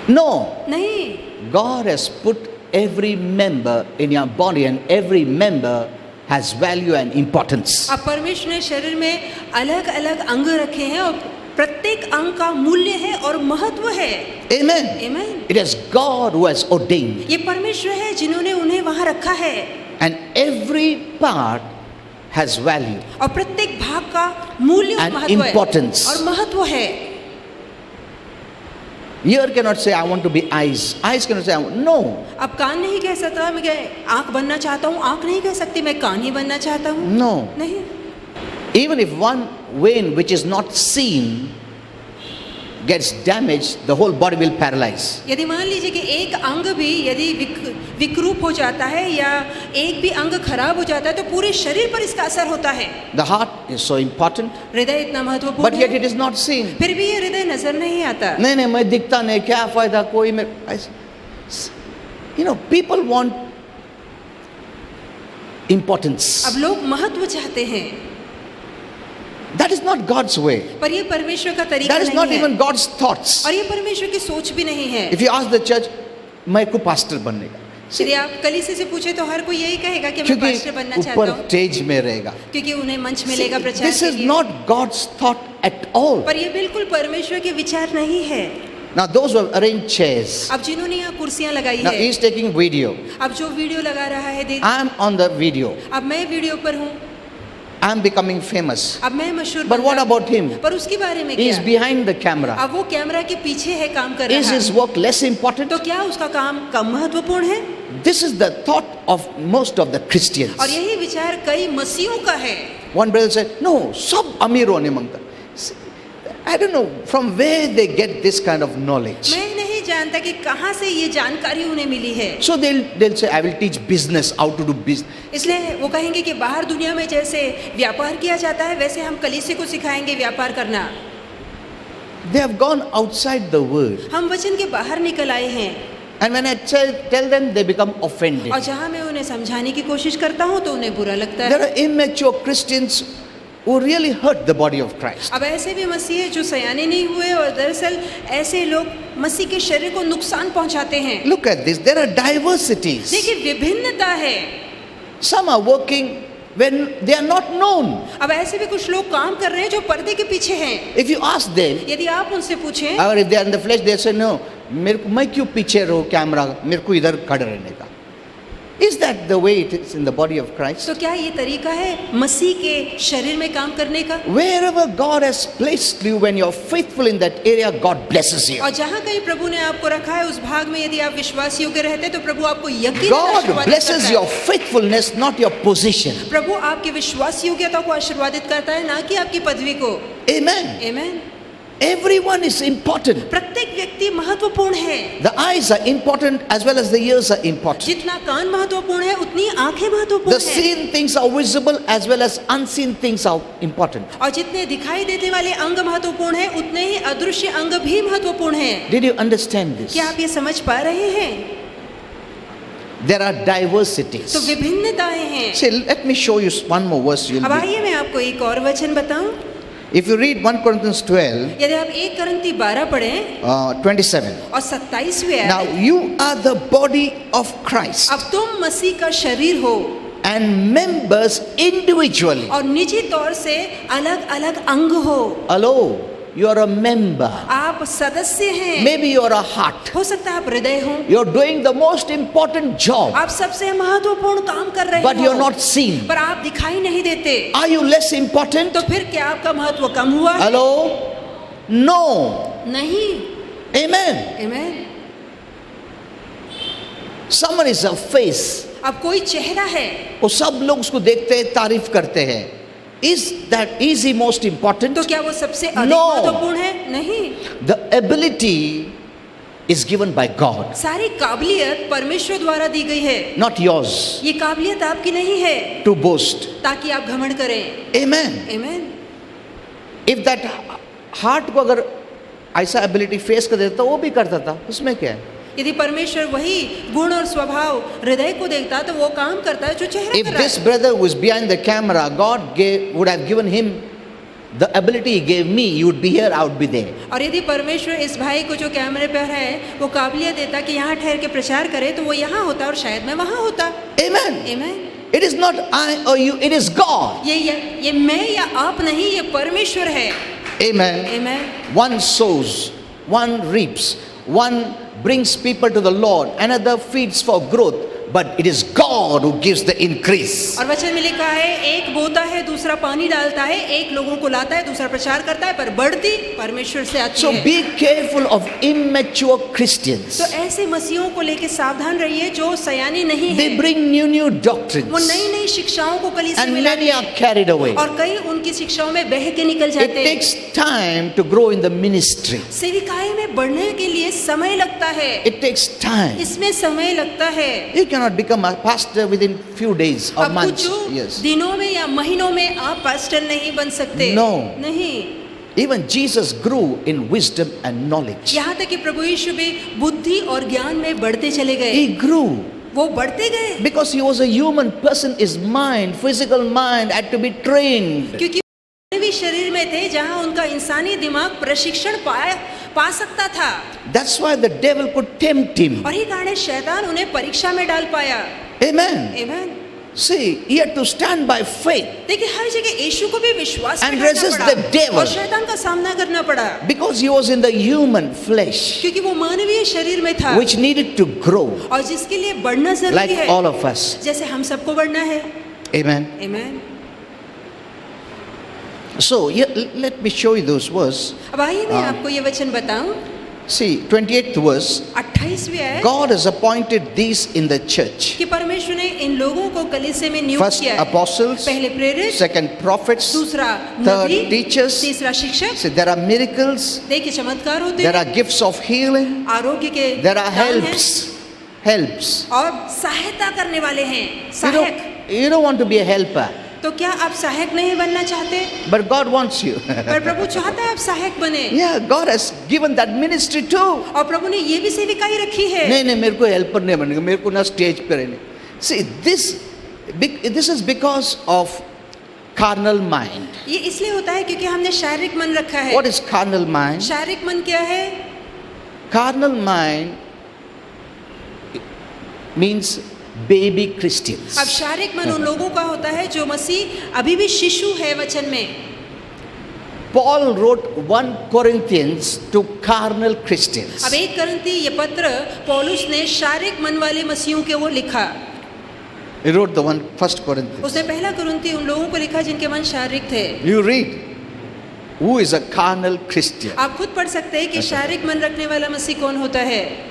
No, नहीं, God has put every member in your body, and every member has value and importance. अब परमेश्वर ने शरीर में अलग अलग अंग रखे हैं और प्रत्येक अंग का मूल्य है और महत्व है. Amen. Amen. It is God who has ordained, ये परमेश्वर है जिन्होंने उन्हें वहां रखा है and every part has value. और प्रत्येक भाग का मूल्य और And महत्व importance. है और महत्व है. Ear cannot say, I want to be eyes. Eyes cannot say, no. अब कान नहीं कह सकता मैं आंख बनना चाहता हूँ, आंख नहीं कह सकती मैं कान ही बनना चाहता हूँ. No. नहीं. Even if one vein which is not seen gets damaged, the whole body will paralyze. यदि मान लीजिए कि एक अंग भी यदि विकृप हो जाता है या एक भी अंग खराब हो जाता है तो पूरे शरीर पर इसका असर होता है. The heart is so important, हृदय इतना but महत्वपूर्ण yet है, it is not seen. फिर भी ये हृदय नजर नहीं आता. नहीं, मैं दिखता नहीं, क्या फायदा, कोई में. You know, people want importance. अब लोग महत्व चाहते हैं, That is not God's way. पर ये परमेश्वर का तरीका That is नहीं not है even God's thoughts. और ये परमेश्वर की सोच भी नहीं है. If you ask the church, मैं को पास्टर बनने का, यदि आप कलीसिया से पूछे तो हर कोई यही कहेगा कि मैं क्योंकि पास्टर बनना चाहता ऊपर हूँ स्टेज में रहेगा. क्योंकि उन्हें मंच मिलेगा प्रचार This के is लिए. not God's thought at all. पर ये बिल्कुल परमेश्वर के विचार नहीं है. Now those who have arranged chairs, अब जिन्होंने यहाँ कुर्सियाँ लगाई now है, he is taking video. अब जो वीडियो लगा रहा है देख, I am on the video. अब मैं वीडियो पर हूँ, I am becoming famous. अब मैं मशहूर But बन what रहा हूँ. about him? पर उसके बारे में He is क्या? behind the camera. अब वो कैमरा के पीछे है, काम कर Is रहा his है, work less important? तो क्या उसका काम कम महत्वपूर्ण है? This is the thought of most of the Christians. और यही विचार कई मसीहों का है. One brother said, no, सब अमीर होने मांगता. I don't know from where they get this kind of knowledge. मैं नहीं जानता कि कहाँ से ये जानकारी उन्हें मिली है. So they'll say, I will teach business, how to do business. इसलिए वो कहेंगे कि बाहर दुनिया में जैसे व्यापार किया जाता है वैसे हम कलीसिया को सिखाएंगे व्यापार करना. They have gone outside the word. हम वचन के बाहर निकल आए हैं And when I tell them, they become offended. और जहाँ मैं उन्हें समझाने की कोशिश करता हूँ तो उन्हें बुरा लगता There है. are immature Christians who really hurt the body of Christ. अब ऐसे भी मसीह हैं जो सयाने नहीं हुए और दरअसल ऐसे लोग मसीह के शरीर को नुकसान पहुंचाते हैं. Look at this. There are diversities. देखिए विभिन्नता है. Some are working when they are not known. अब ऐसे भी कुछ लोग काम कर रहे हैं जो पर्दे के पीछे हैं. If you ask them, यदि आप उनसे पूछें, or if they are in the flesh, they say, no, मैं क्यों पीछे रहूं कैमरा, मेरे को इधर खड़े रहने का. Is that the way it is in the body of Christ? तो क्या ये तरीका है मसीह के शरीर में काम करने का? Wherever God has placed you, when you're faithful in that area, God blesses you. और जहाँ कहीं प्रभु ने आपको रखा है उस भाग में यदि आप विश्वास योग्य रहते हैं तो प्रभु आपको यकीनन God आशीर्वादित blesses करता your है. faithfulness, not your position. प्रभु आपकी विश्वास योग्यता को आशीर्वादित करता है, ना कि आपकी पदवी को. Amen. आमीन. Everyone is important. प्रत्येक व्यक्ति महत्वपूर्ण है. The eyes are important as well as the ears are important. जितना कान महत्वपूर्ण है उतनी आंखें The महत्वपूर्ण है. seen things are visible as well as unseen things are important. और जितने दिखाई देने वाले अंग महत्वपूर्ण है उतने ही अदृश्य अंग भी महत्वपूर्ण है. Did you understand this? क्या आप ये समझ पा रहे हैं? There are diversities. तो विभिन्नताएं हैं. See, let me show you one more verse. अब आइए मैं आपको एक और वचन बताऊं. If you read 1 Corinthians 12, यदि आप 1 करंती 12 पढ़ें 27. और 27वें Now आयत, you are the body of Christ अब तुम मसीह का शरीर हो and members individually. और निजी तौर से अलग अलग अंग हो. Hello, you are a member. आप सदस्य हैं. Maybe you are a heart. हो सकता है आप हृदय हो. You are doing the most important job, आप सबसे महत्वपूर्ण काम कर रहे but you हो, are not seen. पर आप दिखाई नहीं देते. Are you less important? तो फिर क्या आपका महत्व कम हुआ? Hello? No. नहीं. Amen. आमीन. Someone is a face. अब कोई चेहरा है, वो सब लोग उसको देखते हैं, तारीफ करते हैं. Is he most important? तो क्या वो सबसे अधिक No. महत्वपूर्ण है? नहीं. The ability is given by God, सारी काबिलियत परमेश्वर द्वारा दी गई है, not yours, ये काबिलियत आपकी नहीं है to boast. ताकि आप घमंड करें। Amen. आमीन। If that heart को अगर ऐसा एबिलिटी फेस कर देता वो भी करता था, उसमें क्या है? यदि परमेश्वर वही गुण और स्वभाव हृदय को देखता तो वो काम करता है जो चेहरा If कर रहा this है। brother who is behind the camera, God would have given him the ability he gave me, you would be here, I would be there. और यदि परमेश्वर इस भाई को जो कैमरे पर है वो काबिलियत देता कि यहाँ ठहर के प्रचार करे तो वो यहाँ होता और शायद मैं वहाँ होता। Amen. आमीन। It is not I or you, it is God. ये मैं या आप नहीं, ये परमेश्वर है। Amen. आमीन। One sows, one reaps, one brings people to the Lord, another feeds for growth, but it is God who gives the increase. और वचन में लिखा है एक बोता है दूसरा पानी डालता है, एक लोगों को लाता है दूसरा प्रचार करता है, पर बढ़ती परमेश्वर से आती So है। be careful of immature Christians. तो ऐसे मसीहों को लेकर सावधान रहिए जो सयानी नहीं They है, bring new doctrines, वो नई नई शिक्षाओं को कलीसिया and में many लाते are हैं carried away. और कई उनकी शिक्षाओं में बह के निकल It जाते हैं। takes time to grow in the ministry. सेविकाई में बढ़ने के लिए समय लगता है, It takes time. इसमें समय लगता है। You cannot become a pastor within few days or अब months. कुछ Yes. दिनों में या महीनों में आप पास्टर नहीं बन सकते। No. नहीं। Even Jesus grew in wisdom and knowledge. यहाँ तक कि प्रभु यीशु भी बुद्धि और ज्ञान में बढ़ते चले गए। He grew वो बढ़ते गए because he was a human person. His mind, physical mind, had to be trained. क्योंकि मानवीय शरीर में थे जहाँ उनका इंसानी दिमाग प्रशिक्षण पा सकता था। That's why the devil could tempt him. और ये कारण शैतान उन्हें परीक्षा में डाल पाया। Amen. आमीन। See, he had to stand by faith देखिए हर जगह यीशु को भी विश्वास And में ढालना resist पड़ा the devil. और शैतान का सामना करना पड़ा because he was in the human flesh, क्योंकि वो मानवीय शरीर में था which needed to grow और जिसके लिए बढ़ना like जरूरी है, all of us. जैसे हम सबको बढ़ना है। Amen. आमीन। So, let me show you those verse. अब आइए मैं आपको ये वचन बताऊं। See, 28th verse. 28वें आयत God has appointed these in the church. कि परमेश्वर ने इन लोगों को कलीसिया में नियुक्त First किया है। apostles, पहले प्रेरित, second prophets, दूसरा third नबी, teachers. तीसरा शिक्षक। See, there are miracles, देखिए चमत्कार होते there हैं, are gifts of healing, आरोग्य के there are दान हैं helps. और सहायता करने वाले हैं, सहायक। You don't want to be a helper, तो क्या आप सहायक नहीं बनना चाहते? but God wants you. पर प्रभु चाहता है आप सहायक बने Yeah, God has given that ministry too. और प्रभु ने ये भी सेविकाई रखी है। नहीं मेरे को हेल्पर नहीं बनेगा, मेरे को ना स्टेज पे रहने। See, this is because of carnal mind. ये इसलिए होता है क्योंकि हमने शारीरिक मन रखा है। What is carnal mind? शारीरिक मन क्या है? Carnal mind means baby Christians. अब शारीरिक मन उन लोगों का होता है जो मसीह अभी भी शिशु है वचन में। Paul wrote 1 Corinthians to carnal Christians. अब 1 करंती ये पत्र पौलुस ने शारीरिक मन वाले मसीहों के वो लिखा। He wrote the 1 Corinthians. उसने पहला कुरिन्ती उन लोगों को लिखा जिनके मन शारीरिक थे। You read, who is a carnal Christian? आप खुद पढ़ सकते हैं कि शारीरिक मन रखने वाला मसीह कौन होता है।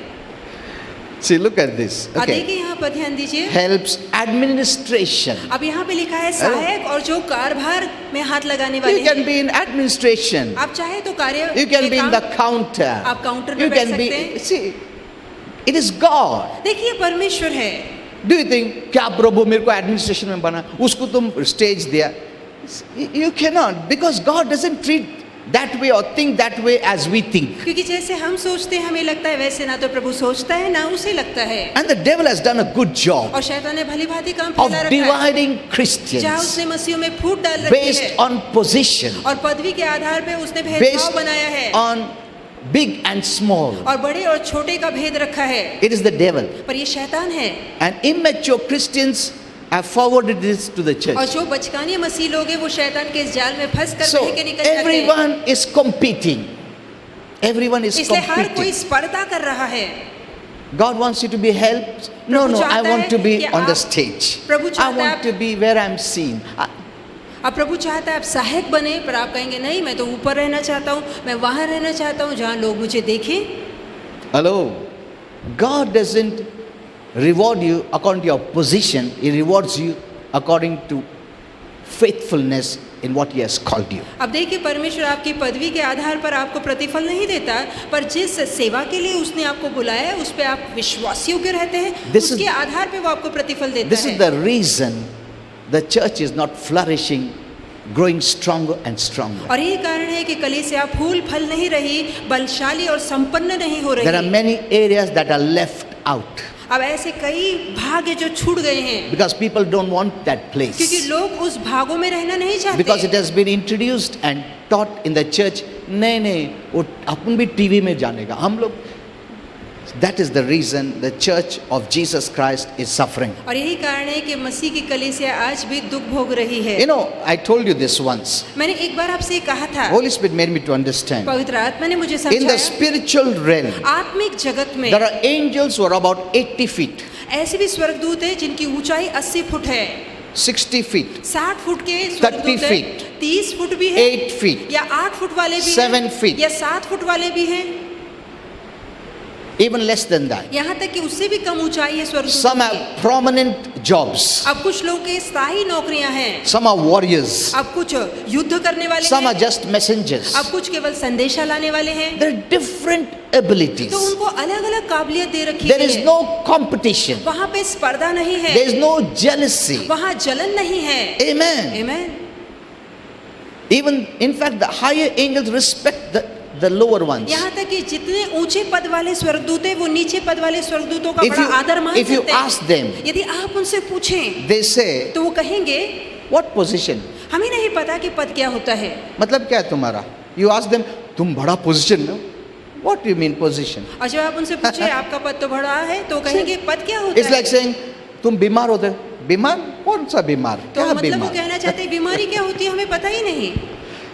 See, look at this. देखिए Okay. यहाँ पर ध्यान दीजिए। Helps administration. अब यहाँ पे लिखा है सहायक और जो कारभार में हाथ लगाने वाले You can हैं। be in administration. आप चाहे तो कार्य You can में be in काम- the counter. आप काउंटर You में बैठ can सकते be. हैं। See, it is God. देखिए परमेश्वर है। Do you think क्या प्रभु मेरे को एडमिनिस्ट्रेशन में बना, उसको तुम स्टेज दिया? You cannot, because God doesn't treat that way or think that way as we think. क्योंकि जैसे हम सोचते हैं हमें लगता है वैसे ना तो प्रभु सोचता है ना उसे लगता है। And the devil has done a good job और शैतान ने भली भांति काम of फैला रखा है dividing जहाँ Christians उसने मसीहों में फूट डाल रखी based है on position, और पदवी के आधार पे उसने based भेदभाव बनाया है on big and small. और बड़े और छोटे का भेद रखा है। It is the devil. पर ये शैतान है। And immature Christians have forwarded this to the और church. जो बचकाने मसीह लोग हैं वो शैतान के इस जाल में फंस कर So बह के निकल जाते हैं। everyone is competing. Everyone is इसलिए हर कोई competing. स्पर्धा कर रहा है। God wants you to be helped. No, Prabhu I चाहता want है to be कि on the आप- stage. प्रभु I चाहता है want आप- to be where I'm seen. अब प्रभु चाहता है आप सहायक बने पर आप कहेंगे नहीं मैं तो ऊपर रहना चाहता हूँ, मैं वहाँ रहना चाहता हूँ जहाँ लोग मुझे देखें। Hello. God doesn't reward you according to your position. He rewards you according to faithfulness in what He has called you. अब देखिए, परमेश्वर आपकी पदवी के आधार पर आपको प्रतिफल नहीं देता, पर जिस सेवा के लिए उसने आपको बुलाया है उस पे आप विश्वास योग्य रहते हैं, उसके आधार पे वो आपको प्रतिफल देता This is है। the reason the church is not flourishing, growing stronger and stronger. और यही कारण है कि कलीसिया फूल फल नहीं रही, बलशाली और संपन्न नहीं हो There are रही। many areas that are left out अब ऐसे कई भाग हैं जो छूट गए हैं, because people don't want that क्योंकि place. लोग उस भागों में रहना नहीं Because it चाहते। has been introduced and taught in the church. नहीं वो अपन भी टीवी में जानेगा हम लोग. That is the reason the church of Jesus Christ is suffering. और यही कारण है कि मसीह की कलीसिया आज भी दुख भोग रही है। You know, I told you this once. मैंने एक बार आपसे ये कहा था, Holy Spirit made me to understand. पवित्र आत्मा ने मुझे In the समझाया, spiritual realm, आत्मिक जगत में there are angels who are about 80 feet, ऐसे भी स्वर्गदूत हैं जिनकी ऊंचाई 80 फुट है, 60 feet, 60 फुट के 30 स्वर्गदूत हैं, feet, 30 फुट भी है, 8 feet, या 8 फुट वाले भी 7 हैं, feet. या 7 फुट वाले भी हैं, even less than that. यहाँ तक कि उससे भी कम ऊंचाई है स्वर्गदूतों Some की। have prominent jobs, अब कुछ लोगों के स्थायी नौकरियां हैं, some are warriors, अब कुछ युद्ध करने वाले some are हैं, just messengers. अब कुछ केवल संदेशा लाने वाले हैं। There are different abilities. तो उनको अलग अलग काबिलियत दे रखी There गई is है। no competition, वहाँ पे स्पर्धा नहीं है, there is no jealousy. वहाँ जलन नहीं है। Amen. Amen। Even in fact, the higher angels respect the lower ones. यहाँ तक कि जितने ऊंचे पद वाले स्वर्गदूत हैं वो नीचे पद वाले स्वर्गदूतों का If बड़ा you- आदर मान if you सकते हैं। ask them, यदि आप उनसे पूछें They say, तो वो कहेंगे, what position? हमें नहीं पता कि पद क्या होता है। मतलब क्या है तुम्हारा? You ask them, तुम बड़ा position में हो? What do you mean position? और जब आप उनसे पूछे आपका पद तो बड़ा है, तो कहेंगे पद क्या होता It's है। like saying, तुम बीमार होते हो? बीमार? कौन सा बीमार? तो क्या मतलब वो बीमार? कहना चाहते हैं बीमारी क्या होती है हमें पता ही नहीं।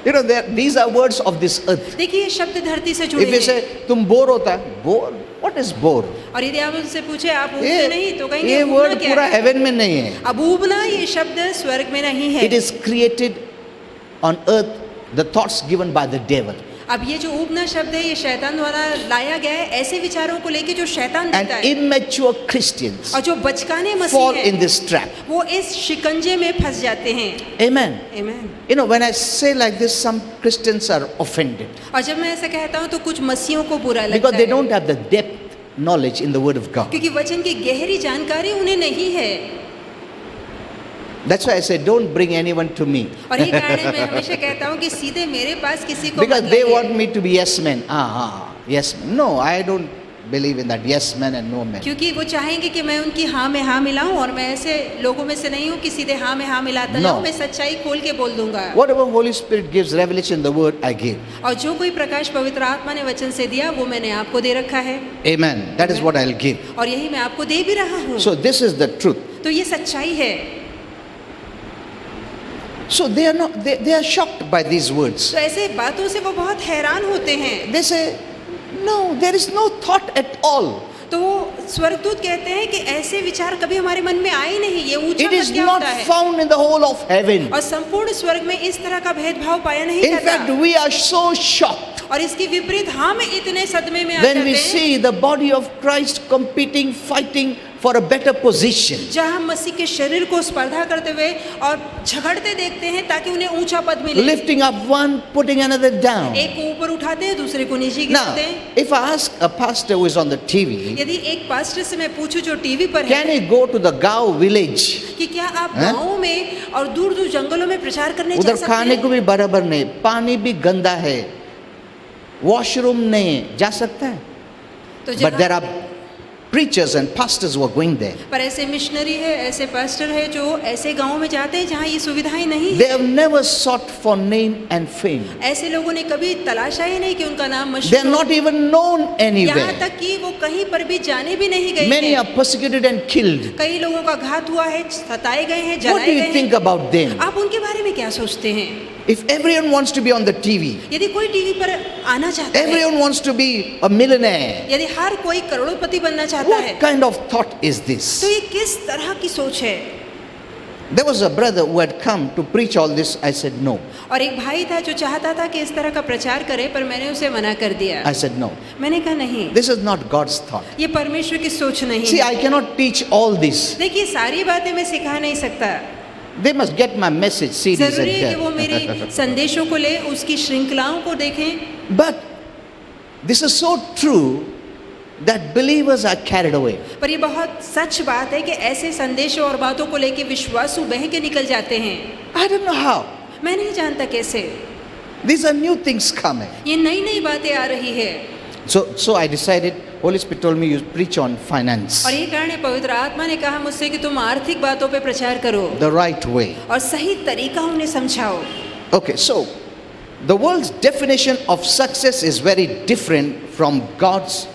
You know, these are words of this earth. देखिए ये शब्द धरती से जुड़े If you हैं। say, तुम बोर होता है? Bore? What is bore? और यदि आप उनसे पूछे आप उगते नहीं, तो कहेंगे ये उगना word क्या पूरा है? heaven में नहीं है. अब उगना ये शब्द स्वर्ग में नहीं है। It is created on earth, the thoughts given by the devil. अब ये जो उगना शब्द है ये शैतान द्वारा लाया गया है, ऐसे विचारों को लेके जो शैतान And देता है। immature Christians और जो बचकाने fall मसीह in हैं, this trap. वो इस शिकंजे में फंस जाते हैं। Amen. Amen। You know, when I say like this, some Christians are offended और जब मैं ऐसा कहता हूँ तो कुछ मसीहों को बुरा लगता because they है, don't have the depth knowledge in the Word of God. क्योंकि वचन की गहरी जानकारी उन्हें नहीं है। That's why I say, don't bring anyone to me. और ये कारण है मैं हमेशा कहता हूँ कि सीधे मेरे पास किसी को Because मत they लाइए। want me to be yes men. Yes men. No, I don't believe in that yes men and no men. क्योंकि वो चाहेंगे कि मैं उनकी हाँ में हाँ मिलाऊं, और मैं ऐसे लोगों में से नहीं हूँ कि सीधे हाँ में हाँ मिलाता No. जाऊं। मैं सच्चाई खोल के बोल दूंगा। Whatever Holy Spirit gives revelation, the word I give. और जो कोई प्रकाश पवित्र आत्मा ने वचन से दिया वो मैंने आपको दे रखा है, Amen. That is what I'll give. और यही मैं आपको दे भी रहा हूँ। So this is the truth. तो ये सच्चाई है। So they are not. They are shocked by these words. तो ऐसे बातों से वो बहुत हैरान होते हैं। They say, no, there is no thought at all. तो वो स्वर्गदूत कहते हैं कि ऐसे विचार कभी हमारे मन में आए नहीं। ये ऊंचा It पद is क्या not होता है? found in the whole of heaven. और संपूर्ण स्वर्ग में इस तरह का भेदभाव पाया नहीं In fact, जाता। we are so shocked और इसके विपरीत हम इतने सदमे में आ when जाते we हैं see the body of Christ competing, fighting for a better position. जहाँ हम मसीह के शरीर को स्पर्धा करते हुए और झगड़ते देखते हैं ताकि उन्हें ऊंचा पद मिले। Lifting up one, putting another down. एक को ऊपर उठाते हैं, दूसरे को नीचे Now, गिराते हैं। if I ask a pastor who is on the TV, यदि एक पास्टर से मैं पूछूं जो टीवी पर can है he go to the Gao village? कि क्या आप हैं? गाँव में और दूर दूर जंगलों में प्रचार करने जा उधर सकते खाने को हैं? भी बराबर नहीं, पानी भी गंदा है, वॉशरूम नहीं है, जा सकता है? तो But there जहाँ are preachers and pastors who are going there. पर ऐसे मिशनरी है, ऐसे पास्टर है जो ऐसे गाँव में जाते हैं जहाँ ये सुविधाएं नहीं They है। have never sought for name and fame. ऐसे लोगों ने कभी तलाशा ही नहीं कि उनका नाम They मशहूर are not even known यहाँ anywhere. तक कि वो कहीं पर भी जाने भी नहीं गए Many हैं। are persecuted and killed. कई लोगों का घात हुआ है, सताए गए हैं, What जलाए do you गए think हैं। about them? आप उनके बारे में क्या सोचते हैं? If everyone wants to be on the TV, यदि कोई टीवी पर आना चाहता है, everyone wants to be a millionaire, यदि हर कोई करोड़पति बनना चाहता है, what kind of thought is तो this? ये किस तरह की सोच है? There was a brother who had come to preach all this. I said no. और एक भाई था जो चाहता था कि इस तरह का प्रचार करे, पर मैंने उसे मना कर दिया। I said no. मैंने कहा नहीं, This is not God's thought. ये परमेश्वर की सोच नहीं See, है। I cannot teach all this. देखिए सारी बातें मैं सिखा नहीं सकता, They must get my message CDs and जरूरी है कि वो that. मेरी संदेशों को ले, उसकी श्रृंखलाओं को देखें। But this is so true that believers are carried away. पर ये बहुत सच बात है कि ऐसे संदेशों और बातों को लेके विश्वासु बह के निकल जाते हैं। I don't know how. मैं नहीं जानता कैसे। These are new things coming. ये नई नई बातें आ रही है। So I decided, Holy Spirit told me you preach on finance. और ये कारण है, पवित्र आत्मा ने कहा मुझसे कि तुम आर्थिक बातों पे प्रचार करो The right way. और सही तरीका उन्हें समझाओ। Okay, so the world's definition of success is very different from God's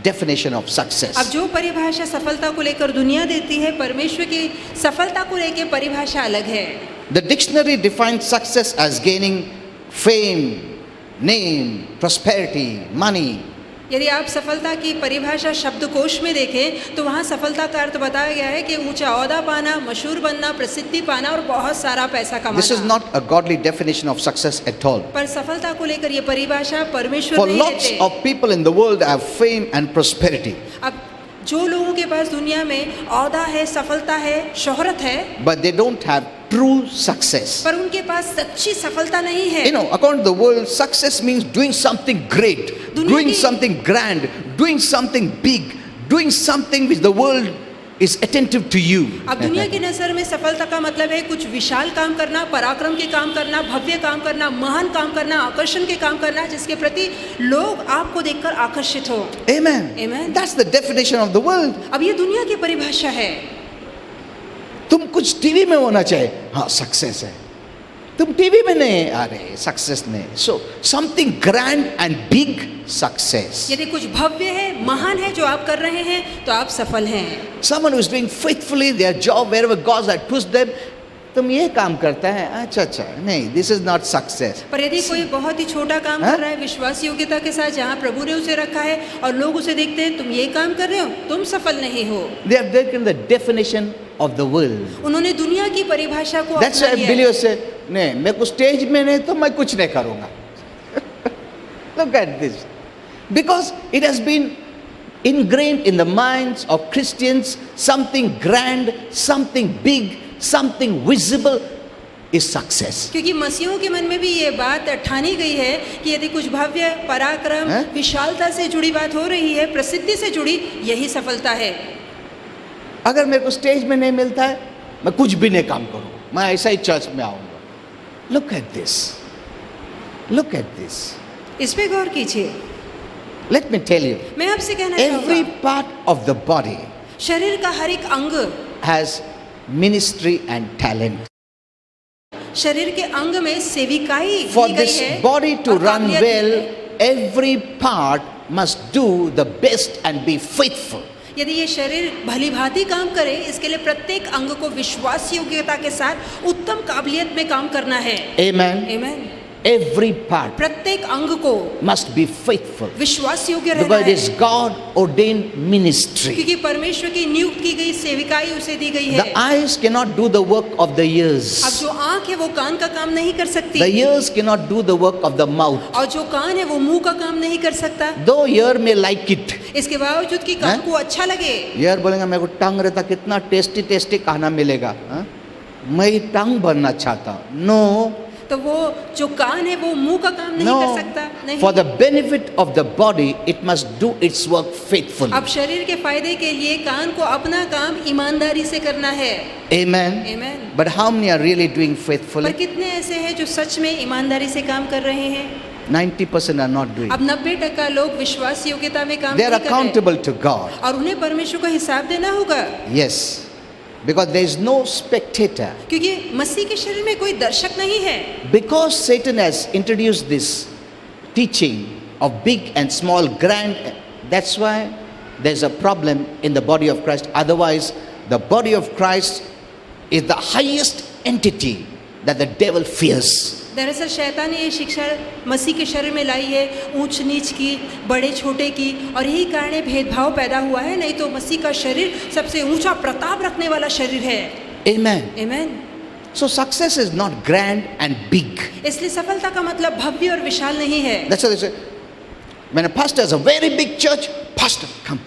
definition of अब success. जो परिभाषा सफलता को लेकर दुनिया देती है, परमेश्वर की सफलता को लेकर परिभाषा अलग है। The dictionary defines success as gaining fame, name, prosperity, money. यदि आप सफलता की परिभाषा शब्दकोश में देखें तो वहाँ सफलता का अर्थ बताया गया है कि ऊंचा ओहदा पाना, मशहूर बनना, प्रसिद्धि पाना और बहुत सारा पैसा This is कमाना। not a godly definition of success at all. पर सफलता को लेकर ये परिभाषा परमेश्वर For नहीं lots देते। of people in the world have fame and prosperity, अब जो लोगों के पास दुनिया में ओहदा है, सफलता है, शोहरत है, but they don't have true success. पर उनके पास सच्ची सफलता नहीं है। You know, according to the world, success means doing something great, doing something grand, doing something big, doing something which the world is attentive to you. अब दुनिया की नज़र में सफलता का मतलब है कुछ विशाल काम करना, पराक्रम के काम करना, भव्य काम करना, महान काम करना, आकर्षण के काम करना, जिसके प्रति लोग आपको देखकर आकर्षित हो। Amen. Amen. That's the definition of the world. अब ये दुनिया की परिभाषा है। तुम कुछ टीवी में होना चाहिए, हाँ सक्सेस है। तुम टीवी में नहीं आ रहे, सक्सेस नहीं। So something grand and big, success. यदि कुछ भव्य है, महान है जो आप कर रहे हैं तो आप सफल हैं। Someone who is doing faithfully their job wherever God has pushed them, तुम ये काम करता है, अच्छा अच्छा, नहीं, this is not success. पर यदि कोई बहुत ही छोटा काम कर रहा है विश्वास योग्यता के साथ, जहाँ प्रभु ने उसे रखा है और लोग उसे देखते हैं, तुम ये काम कर रहे हो, तुम सफल नहीं हो। They have taken the definition of the world. उन्होंने दुनिया की परिभाषा को That's why अपना लिया है। believers say, नहीं, मैं कुछ स्टेज में नहीं तो मैं कुछ नहीं करूँगा। Look at this. Because it has been ingrained in the minds of Christians, something grand, something big, something visible is success. क्योंकि मसीहों के मन में भी ये बात ठानी गई है कि यदि कुछ भव्य, पराक्रम, विशालता से जुड़ी बात हो रही है, प्रसिद्धि से जुड़ी, यही सफलता है। अगर मेरे को स्टेज में नहीं मिलता है, मैं कुछ भी नहीं काम करूँ, मैं ऐसा ही चर्च में आऊँगा। Look at this. Look at this. इस पे गौर कीजिए। Let me tell you, मैं आपसे कहना every चाहूँगा, part of the body शरीर का हर एक अंग, has ministry and talent. शरीर के अंग में सेविकाई For दी गई this है body to और run काबिलियत well, है। every part must do the best and be faithful. यदि ये शरीर भली भांति काम करे, इसके लिए प्रत्येक अंग को विश्वास योग्यता के साथ उत्तम काबिलियत में काम करना है। Amen. आमीन। Every part प्रत्येक अंग को must be faithful. विश्वास योग्य रहना Because it है, is God ordained ministry. क्योंकि परमेश्वर की नियुक्त की गई सेविकाई उसे दी गई है। The eyes cannot do the work of the अब ears. जो आंख है वो कान का काम नहीं कर सकती, The ears cannot do the work of the mouth. और जो कान है वो मुंह का काम नहीं कर सकता। Though ear may like it. इसके बावजूद कि कान को अच्छा लगे, Ear बोलेंगे मेरे को टंग रहता कितना टेस्टी टेस्टी खाना मिलेगा, हाँ? मैं टंग बनना चाहता हूँ। No. तो वो जो कान है वो मुंह का काम नहीं कर सकता। No. नहीं। For the benefit of the body, it must do its work faithfully. अब शरीर के फायदे के लिए कान को अपना काम ईमानदारी से करना है। Amen. Amen। But how many are really doing पर faithfully? कितने ऐसे हैं जो सच में ईमानदारी से काम कर रहे हैं? 90% are not doing. अब 90% लोग विश्वास योग्यता में काम They are नहीं कर रहे accountable to God. और उन्हें परमेश्वर को हिसाब देना होगा, Yes. Because there is no spectator. क्योंकि मसीह के शरीर में कोई दर्शक नहीं है। Because Satan has introduced this teaching of big and small, grand, that's why there's a problem in the body of Christ. Otherwise, the body of Christ is the highest entity that the devil fears. दरअसल शैतान ने ये शिक्षा मसीह के शरीर में लाई है, ऊंच नीच की, बड़े छोटे की, और यही कारण है भेदभाव पैदा हुआ है। नहीं तो मसीह का शरीर सबसे ऊंचा प्रताप रखने वाला शरीर है। Amen. आमीन। So success is not grand and big. इसलिए सफलता का मतलब भव्य और विशाल नहीं है। That's why they say, when a pastor has a very big church, pastor, come.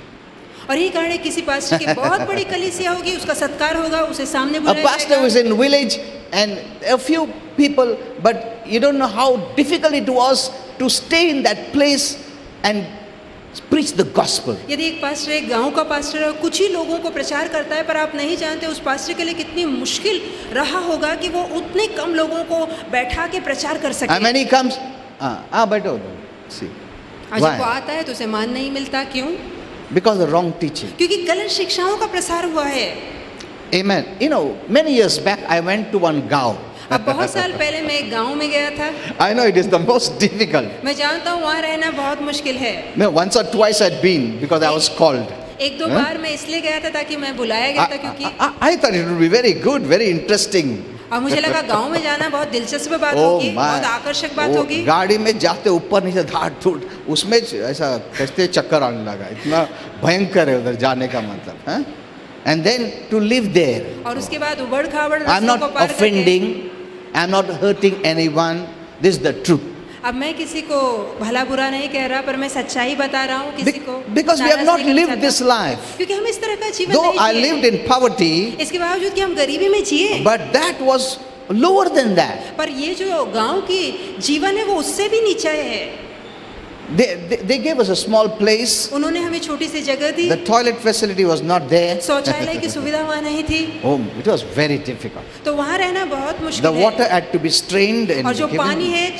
और यही कारण है किसी पास्टर की बहुत बड़ी कलीसिया होगी, उसका सत्कार होगा, उसे सामने A बुलाया pastor was जाएगा। in village and a few people, but you don't know how difficult it was to stay in that place and preach the gospel. यदि एक पास्टर एक गांव का पास्टर है और कुछ ही लोगों को प्रचार करता है, पर आप नहीं जानते उस पास्टर के लिए कितनी मुश्किल रहा होगा कि वो उतने कम लोगों को बैठा के प्रचार कर सके। And when he comes, but see, और जब वो why? आता है तो उसे मान नहीं मिलता, क्यों? Because of wrong teaching. क्योंकि गलत शिक्षाओं का प्रसार हुआ है। Amen. You know, many years back I went to one gaon. अब बहुत साल पहले मैं एक गांव में गया था। I know it is the most difficult. मैं जानता हूँ वहाँ रहना बहुत मुश्किल है। No, once or twice I'd been because I was called. एक दो बार मैं इसलिए गया था ताकि मैं बुलाया गया था, क्योंकि I thought it would be very good, very interesting. और मुझे लगा गांव में जाना बहुत दिलचस्प बात होगी, बहुत आकर्षक बात होगी। गाड़ी में जाते ऊपर नीचे धाड़ धूड़, उसमें ऐसा कैसे चक्कर आने लगा, इतना भयंकर है उधर जाने का मतलब, हैं? And then to live there. और उसके बाद उबड़ खाबड़ I'm रास्तों not को पार करके, offending, I'm not hurting anyone. This is the truth. अब मैं किसी को भला बुरा नहीं कह रहा, पर मैं सच्चाई बता रहा हूँ किसी को। Because we have नाराज not नहीं lived करना this चाहता। life. क्योंकि हम इस तरह का जीवन Though नहीं I जिए। lived in poverty, इसके बावजूद कि हम गरीबी में जिए, but that was lower than that. पर ये जो गांव की जीवन है वो उससे भी नीचा है। They gave us a small place. उन्होंने हमें छोटी सी जगह दी, The toilet facility was not there. शौचालय की सुविधा वहाँ नहीं थी, Oh, it was very difficult. तो वहाँ रहना बहुत The मुश्किल water है। had to be strained and और जो पानी given. है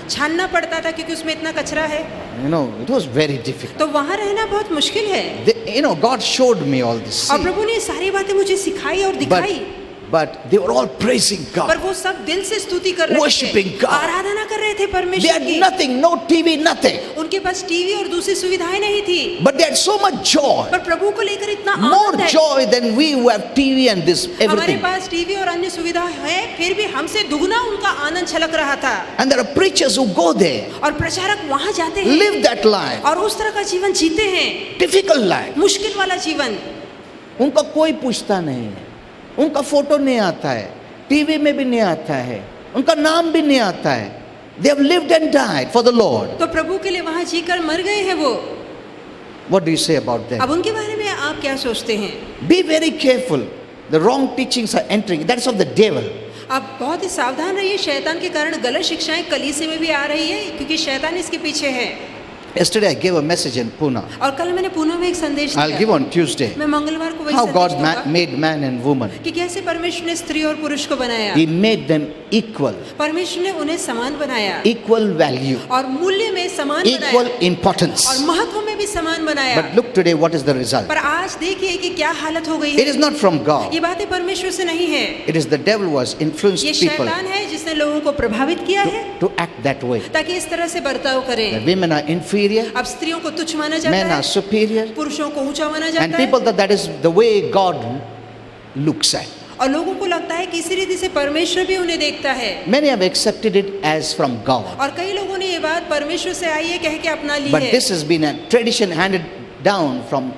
छानना पड़ता था क्योंकि उसमें इतना कचरा है, You know, it was very difficult. तो वहाँ रहना बहुत मुश्किल है। You know, God showed me all this. और प्रभु ने सारी बातें मुझे सिखाई और दिखाई, But they were all praising पर God. वो सब दिल से स्तुति कर रहे Worshipping थे, God. आराधना कर रहे थे They परमेश्वर had की। nothing, no TV, nothing. उनके पास टीवी और दूसरी सुविधाएं नहीं थी, But they had so much joy. पर प्रभु को लेकर इतना More आनंद है। joy than we who have TV and this हमारे everything. पास टीवी और अन्य सुविधा है, फिर भी हमसे दुगना उनका आनंद छलक रहा था। And there are preachers who go there, और प्रचारक वहां जाते हैं live that life, और उस तरह का जीवन जीते हैं, difficult life. मुश्किल वाला जीवन। उनका कोई पूछता नहीं है, उनका फोटो नहीं आता है, टीवी में भी नहीं आता है, उनका नाम भी नहीं आता है. They have lived and died for the Lord. तो प्रभु के लिए वहां जीकर मर गए हैं वो। What do you say about them? अब उनके बारे में आप क्या सोचते हैं? Be very careful. The wrong teachings are entering. That's of the devil. आप बहुत ही सावधान रहिए, शैतान के कारण गलत शिक्षाएं कलीसिया में भी आ रही है, क्योंकि शैतान इसके पीछे है। Yesterday I gave a message in Pune. और कल मैंने पुणे में एक संदेश I'll give दिया। on Tuesday. मैं मंगलवार को वही How संदेश God दूंगा made man and woman. कि कैसे परमेश्वर ने स्त्री और पुरुष को बनाया। He made them equal. परमेश्वर ने उन्हें समान बनाया, Equal value. और मूल्य में समान Equal बनाया, importance. और महत्व में भी समान बनाया। But look today what is the result. पर आज देखिए कि क्या हालत हो गई It है। is not from God. ये बातें परमेश्वर से नहीं है, It is the devil who has influenced ये people शैतान है जिसने लोगों को प्रभावित किया है to act that way. ताकि इस तरह से बर्ताव The करें। women are inferior, अब स्त्रियों को तुच्छ माना जाता men है, are superior, पुरुषों को ऊंचा माना and जाता है, people that is the way God looks at. और लोगों को लगता है कि इसी रीति से परमेश्वर भी उन्हें देखता है। Many have accepted it as from God. और कई लोगों ने ये बात परमेश्वर से आई है कह के अपना ली But है, this has been a tradition handed down from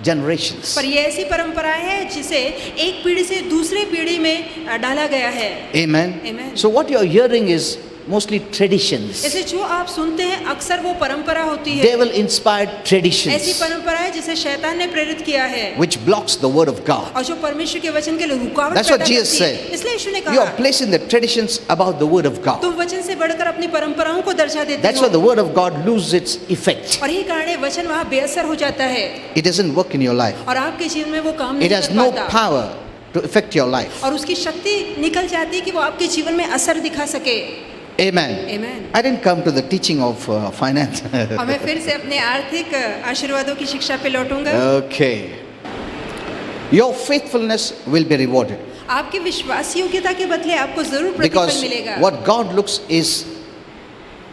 generations. पर ये ऐसी परंपरा है जिसे एक पीढ़ी से दूसरे पीढ़ी में डाला गया है। Amen. Amen. So what you are hearing is mostly traditions. ऐसे जो आप सुनते हैं अक्सर वो परंपरा होती है, Devil inspired ऐसी traditions परंपरा है जिसे शैतान ने प्रेरित किया है, which blocks the word of God. और जो परमेश्वर के वचन के लिए रुकावट That's पैदा what Jesus करती है। said. इसलिए यीशु ने You are कहा placing the traditions above the word of God. तुम वचन से बढ़कर अपनी परंपराओं को दर्जा देते That's why हो, the word of God loses its effect. और यही कारण है वचन वहाँ बेअसर हो जाता है, It doesn't work in your life. और आपके जीवन में वो काम It नहीं has कर no पाता, power to affect your life. और उसकी शक्ति निकल जाती है कि वो आपके जीवन में असर दिखा सके। Amen. Amen. I didn't come to the teaching of finance. और मैं फिर से अपने आर्थिक आशीर्वादों की शिक्षा पे लौटूंगा। Okay. Your faithfulness will be rewarded. आपकी विश्वास योग्यता के बदले आपको जरूर प्रतिफल Because मिलेगा, what God looks is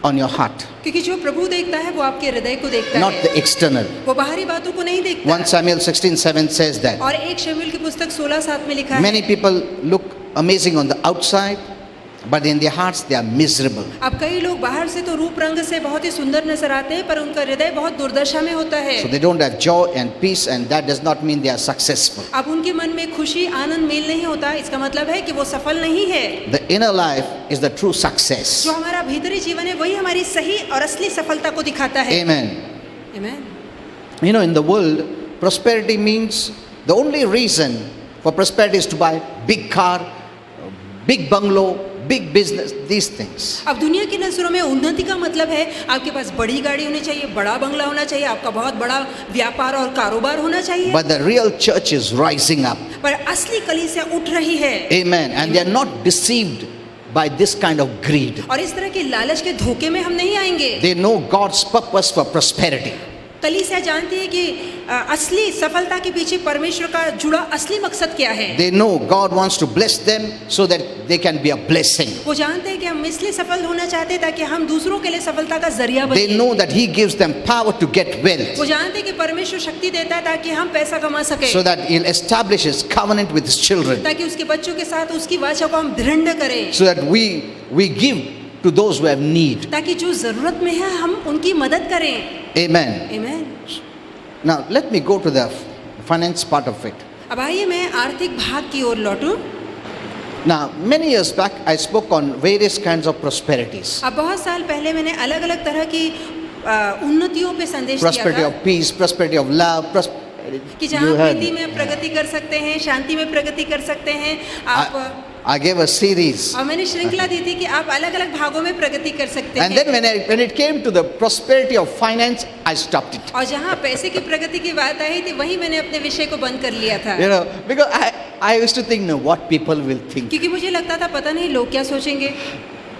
on your heart, क्योंकि जो प्रभु देखता है वो आपके हृदय को देखता not है, the external. वो बाहरी बातों को नहीं देखता। 1 Samuel 16:7 says that. और एक शमूएल की पुस्तक 16:7 में लिखा Many है, people look amazing on the outside, but in their hearts they are miserable. अब कई लोग बाहर से तो रूप रंग से बहुत ही सुंदर नजर आते हैं, पर उनका हृदय बहुत दुर्दशा में होता है। So they don't have joy and peace, and that does not mean they are successful. अब उनके मन में खुशी आनंद मेल नहीं होता, इसका मतलब है कि वो सफल नहीं है। The inner life is the true success. जो हमारा भीतरी जीवन है वही हमारी सही और असली सफलता को दिखाता है। Amen. Amen. You know, in the world, prosperity means the only reason for prosperity is to buy big car, big bungalow, big business, these things. अब दुनिया की नज़रों में उन्नति का मतलब है आपके पास बड़ी गाड़ी होनी चाहिए, बड़ा बंगला होना चाहिए, आपका बहुत बड़ा व्यापार और कारोबार होना चाहिए। But the real church is rising up. पर असली कलीसिया उठ रही है। Amen. And they are not deceived by this kind of greed. और इस तरह के लालच के धोखे में हम नहीं आएंगे। They know God's purpose for prosperity. कलीसिया जानती है कि असली सफलता के पीछे परमेश्वर का जुड़ा असली मकसद क्या है। They know God wants to bless them so that they can be a blessing. वो जानते हैं कि हम इसलिए सफल होना चाहते हैं ताकि हम दूसरों के लिए सफलता का जरिया बने। They know that He gives them power to get wealth, वो जानते हैं कि परमेश्वर शक्ति देता है ताकि हम पैसा कमा सके, so that He'll establish His covenant with His children, ताकि उसके बच्चों के साथ उसकी वाचा को हम दृढ़ करें, so that we give to those who have need. ताकि जो जरूरत में है हम उनकी मदद करें। Amen. आमीन। Now let me go to the finance part of it. अब आइए मैं आर्थिक भाग की ओर लौटूं। Now many years back I spoke on various kinds of prosperities. अब बहुत साल पहले मैंने अलग-अलग तरह की उन्नतियों पे संदेश दिया Prosperity था of peace, prosperity of love, कि you जहाँ heard प्रीति me. में प्रगति कर सकते हैं, शांति में प्रगति कर सकते हैं आप। I gave a series. और मैंने श्रृंखला दी थी कि आप अलग-अलग भागों में प्रगति कर सकते And हैं। then when it came to the prosperity of finance, I stopped it. और जहाँ पैसे की प्रगति की बात आई थी वहीं मैंने अपने विषय को बंद कर लिया था। You know, because I used to think, no, what people will think. क्योंकि मुझे लगता था पता नहीं लोग क्या सोचेंगे।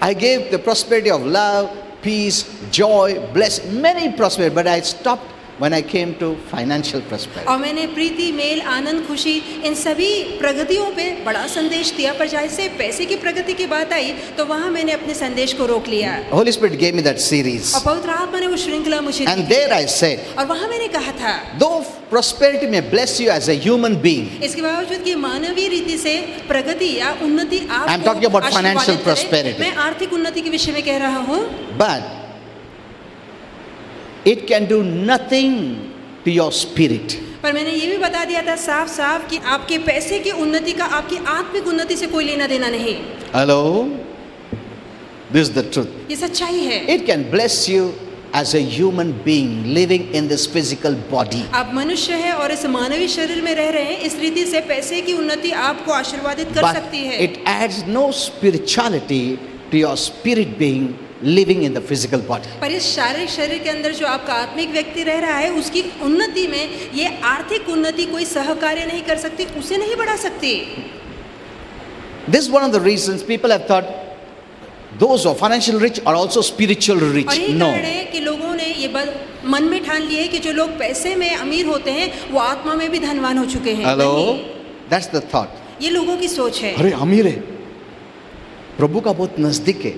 I gave the prosperity of love, peace, joy, blessing, many prosperity, but I stopped when I came to financial prosperity. और मैंने प्रीति, मेल, आनंद, खुशी इन सभी प्रगतियों पे बड़ा संदेश दिया, पर जैसे पैसे की प्रगति की बात आई तो वहाँ मैंने अपने संदेश को रोक लिया। Holy Spirit gave me that series. और पवित्र आत्मा ने वो श्रृंखला मुझे दी। And there I said, और वहाँ मैंने कहा था, though prosperity may bless you as a human being, इसके बावजूद कि मानवीय रीति से प्रगति या उन्नति आपको I'm talking about financial आशीर्वादित करे, prosperity. मैं आर्थिक उन्नति के विषय में कह रहा हूँ, but it can do nothing to your spirit. पर मैंने ये भी बता दिया था साफ साफ कि आपके पैसे की उन्नति का आपकी आत्मिक उन्नति से कोई लेना देना नहीं। Hello? This is the truth. ये सच्चाई है। It can bless you as a human being living in this physical body. आप मनुष्य हैं और इस मानवीय शरीर में रह रहे हैं, इस रीति से पैसे की उन्नति आपको आशीर्वादित कर But सकती है। it adds no spirituality to your spirit being living in the physical body. पर इस शारीरिक शरीर के अंदर जो आपका आत्मिक व्यक्ति रह रहा है उसकी उन्नति में ये आर्थिक उन्नति कोई सहकार्य नहीं कर सकती, उसे नहीं बढ़ा सकती। This is one of the reasons people have thought those who are financially rich are also spiritually rich. और यही No. कारण है कि लोगों ने ये मन में ठान लिया है कि जो लोग पैसे में अमीर होते हैं वो आत्मा में भी धनवान हो चुके हैं। Hello? नहीं, That's the thought. ये लोगों की सोच है। अरे अमीर है, प्रभु का बहुत नजदीक है,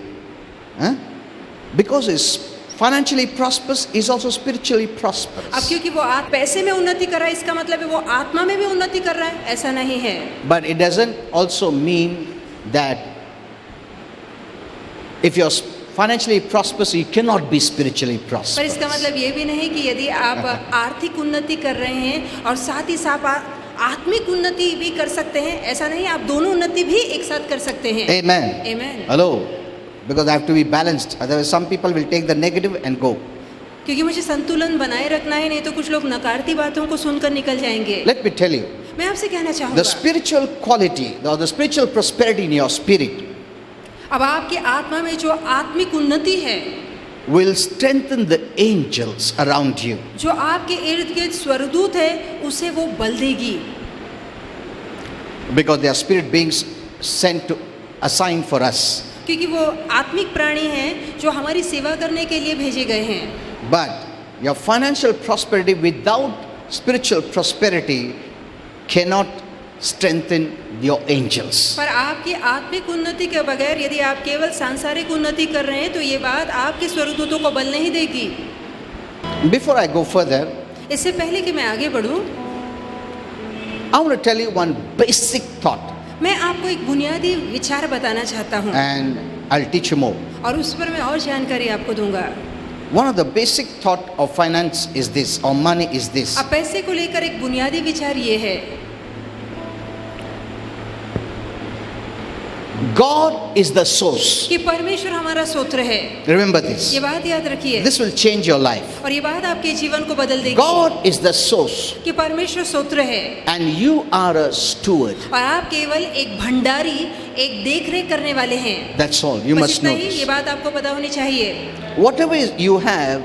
हाँ? Because is financially prosperous, is also spiritually अब prosperous. क्योंकि वो पैसे में उन्नति कर रहा है इसका मतलब है वो आत्मा में भी उन्नति कर रहा है, ऐसा नहीं है। But it doesn't also mean that if you're financially prosperous, you cannot be spiritually पर prosperous. इसका मतलब ये भी नहीं कि यदि आप आर्थिक उन्नति कर रहे हैं और साथ ही साथ आत्मिक उन्नति भी कर सकते हैं, ऐसा नहीं, आप दोनों उन्नति भी एक साथ कर सकते हैं। Amen. Amen. Hello? Because I have to be balanced. Otherwise, some people will take the negative and go. क्योंकि मुझे संतुलन बनाए रखना है, नहीं तो कुछ लोग नकारती बातों को सुनकर निकल जाएंगे। Let me tell you, मैं आपसे कहना the चाहूँगा, spiritual quality or the spiritual prosperity in your spirit अब आपकी आत्मा में जो आत्मिक उन्नति है will strengthen the angels around you. जो आपके इर्द गिर्द स्वर्गदूत है उसे वो बल देगी, Because they are spirit beings sent to assign for us. क्योंकि वो आत्मिक प्राणी हैं जो हमारी सेवा करने के लिए भेजे गए हैं। But your financial prosperity without spiritual prosperity cannot strengthen your angels. पर आपकी आत्मिक उन्नति के बगैर यदि आप केवल सांसारिक उन्नति कर रहे हैं तो ये बात आपके स्वर्गदूतों को बल नहीं देगी। Before I go further, इससे पहले कि मैं आगे बढ़ूं, I want to tell you one basic thought मैं आपको एक बुनियादी विचार बताना चाहता हूं and I'll teach you more. और उस पर मैं और जानकारी आपको दूंगा। One of the basic thought of finance is this, or money is this. अब पैसे को लेकर एक बुनियादी विचार ये है, God is the source. कि परमेश्वर हमारा सूत्र है। Remember this. ये बात याद रखिए This will change your life. और ये बात आपके जीवन को बदल देगी God is the source, कि परमेश्वर सूत्र है and you are a steward. और आप केवल एक भंडारी, एक देख रेख करने वाले हैं। That's all. You बस must इतना know ही, ये this. बात आपको पता होनी चाहिए। Whatever you have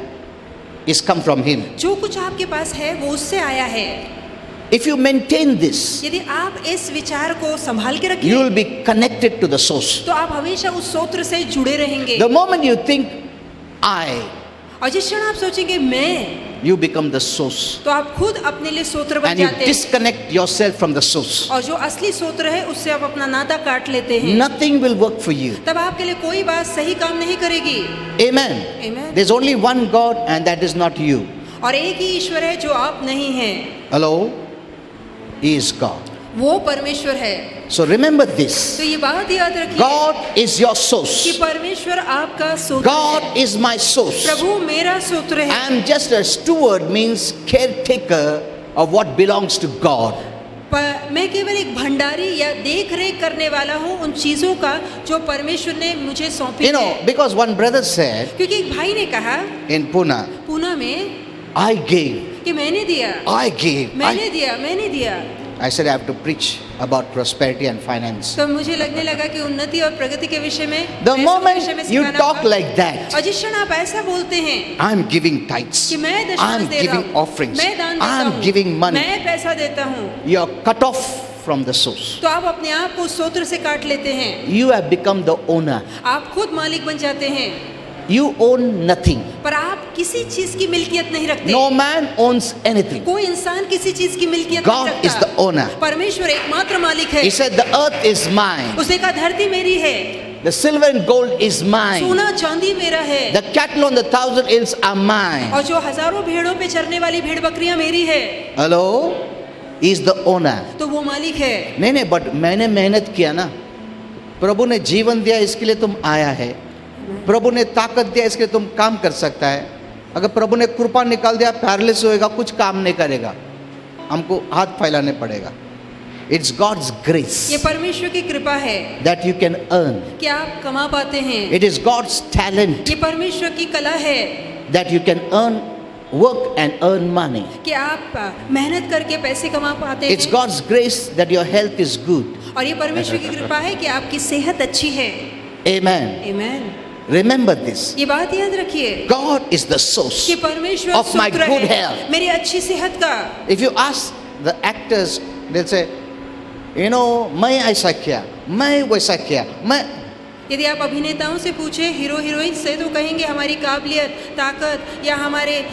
is come from Him. जो कुछ आपके पास है वो उससे आया है। If you maintain this, यदि आप इस विचार को संभाल के you रखें will be connected to the source. तो आप हमेशा उस सूत्र से जुड़े रहेंगे। The moment you think I, और जिस क्षण आप सोचेंगे मैं, you become the source, तो आप खुद अपने लिए सूत्र बन and you जाते हैं disconnect yourself from the source. और जो असली सूत्र है उससे आप अपना नाता काट लेते हैं। Nothing will work for you. तब आपके लिए कोई बात सही काम नहीं करेगी। Amen. Amen. There's only one God, and that is not you. और एक ही ईश्वर है जो आप नहीं हैं, Hello? He is God. वो परमेश्वर है। So remember this. तो ये बात याद रखिए God is your कि source. परमेश्वर आपका सूत्र God है। is my source. प्रभु मेरा सूत्र है। I'm just a steward, means caretaker of what belongs to God. मैं केवल एक भंडारी या देख रेख करने वाला हूँ उन चीजों का जो परमेश्वर ने मुझे सौंपी You know, है। because one brother said क्योंकि एक भाई ने कहा in Pune, पूना में I gave, कि मैंने दिया, I gave. मैंने दिया। I said I have to preach about prosperity and finance. तो मुझे लगने लगा कि उन्नति और प्रगति के विषय में, The पैसों के moment विषय में you सिखाना talk होगा। like that, और जिस क्षण आप ऐसा बोलते हैं I'm giving tithes, कि मैं दशमांश I'm दे रहा giving हूँ, offerings, मैं दान देता I'm हूँ, giving money, मैं पैसा देता हूँ, you're cut off from the source. तो आप अपने आप को उस सूत्र से काट लेते हैं। You have become the owner. आप खुद मालिक बन जाते हैं You own nothing. पर आप किसी चीज की मिल्कियत नहीं रखते। No man owns anything. कोई इंसान किसी चीज की मिल्कियत God नहीं is रखता। the owner. परमेश्वर एकमात्र मालिक है। He said, the earth is mine. उसने कहा धरती मेरी है, The silver and gold is mine. सोना चांदी मेरा है, The cattle on the 1,000 hills are mine. और जो हजारों भेड़ों पे चरने वाली भेड़ बकरियां मेरी है। Hello? He is the owner. तो वो मालिक है। नहीं, बट मैंने मेहनत किया ना, प्रभु ने जीवन दिया, इसके लिए तुम आया है। प्रभु ने ताकत दिया, इसके लिए तुम काम कर सकता है। अगर प्रभु ने कृपा निकाल दिया, पैरलिस होएगा, कुछ काम नहीं करेगा, हमको हाथ फैलाने पड़ेगा। It's God's grace ये परमेश्वर की कृपा है that you can earn. कि आप कमा पाते हैं। It is God's talent ये परमेश्वर की कला है that you can work and earn money. कि आप मेहनत करके पैसे कमा पाते It's हैं। God's grace that your health is good. और ये परमेश्वर की कृपा है कि आपकी सेहत अच्छी है। Amen. आमीन। Remember this. ये बात याद रखिए God is the source कि परमेश्वर of my सूत्र good है health. मेरी अच्छी सेहत का। If you ask the actors, they'll say, you know, मैं ऐसा किया, मैं वैसा किया, मैं यदि आप अभिनेताओं से पूछे, हीरो हीरोइन से, तो कहेंगे हमारी काबिलियत, ताकत या हमारे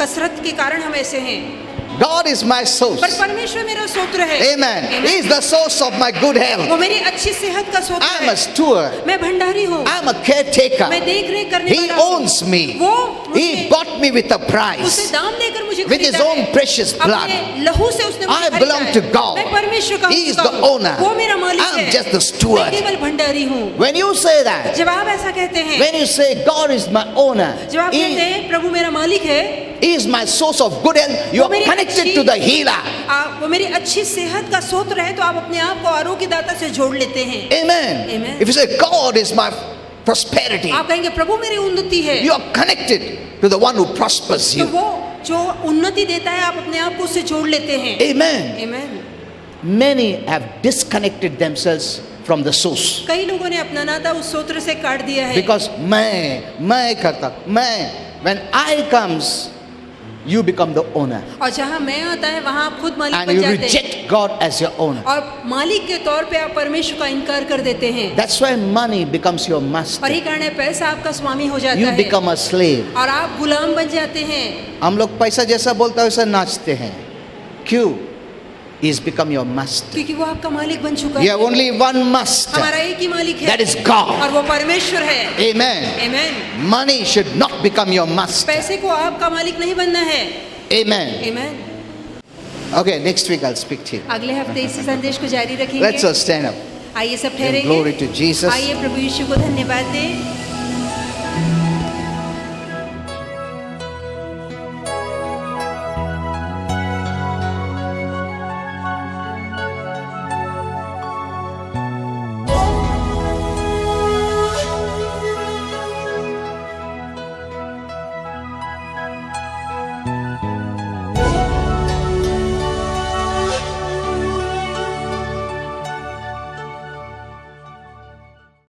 कसरत के कारण हम ऐसे हैं। God is my source. पर परमेश्वर मेरा सूत्र है। Amen. He is the source of my good health. वो मेरी अच्छी सेहत का सूत्र I'm है। a steward. मैं भंडारी हूँ। I'm a caretaker. मैं देख रेख करने He वाला हूँ। owns me. वो He मुझे bought me with a उसने price. दाम देकर मुझे With his खरीदा own है। precious blood. अपने लहू से उसने मुझे I खरीदा belong है। to God. मैं परमेश्वर का He is हूँ। the owner. वो मेरा मालिक I'm है। just the steward. मैं केवल भंडारी हूँ। When you say that, जब आप ऐसा कहते हैं, when you say God is my owner, जब आप कहते हैं प्रभु मेरा मालिक है, He is my source of good health, you वो are मेरी connected अच्छी- to the healer. वो मेरी अच्छी सेहत का सूत्र है, तो आप अपने आप को आरोग्यदाता से जोड़ लेते हैं। Amen. Amen. If you say God is my prosperity, आप कहेंगे प्रभु मेरी उन्नति है, you are connected to the one who prospers तो you. वो जो उन्नति देता है आप अपने आप को उससे जोड़ लेते हैं। Amen. Amen. Many have disconnected themselves from the source कई लोगों ने अपना नाता उस सूत्र से काट दिया है। because मैं करता, when I comes, you become the owner और जहाँ मैं आता है वहाँ आप खुद मालिक and बन you जाते हैं reject God as your owner. और मालिक के तौर पे आप परमेश्वर का इनकार कर देते हैं। That's why money becomes your और master. ये कारण है पैसा आपका स्वामी हो जाता You है become a slave. और आप गुलाम बन जाते हैं। हम लोग पैसा जैसा बोलता है वैसा नाचते हैं। क्यों? He's become your master. क्योंकि वो आपका मालिक बन चुका You है। have only one master. हमारा एक ही मालिक है, That is God. और वो परमेश्वर है। Amen. Amen. Money should not become your master. पैसे को आपका मालिक नहीं बनना है। Amen. Amen. Okay, next week I'll speak to you. अगले हफ्ते इसी संदेश को जारी Let's रखेंगे। all stand up. आइए सब Give ठहरेंगे। glory to Jesus. आइए प्रभु यीशु को धन्यवाद दें।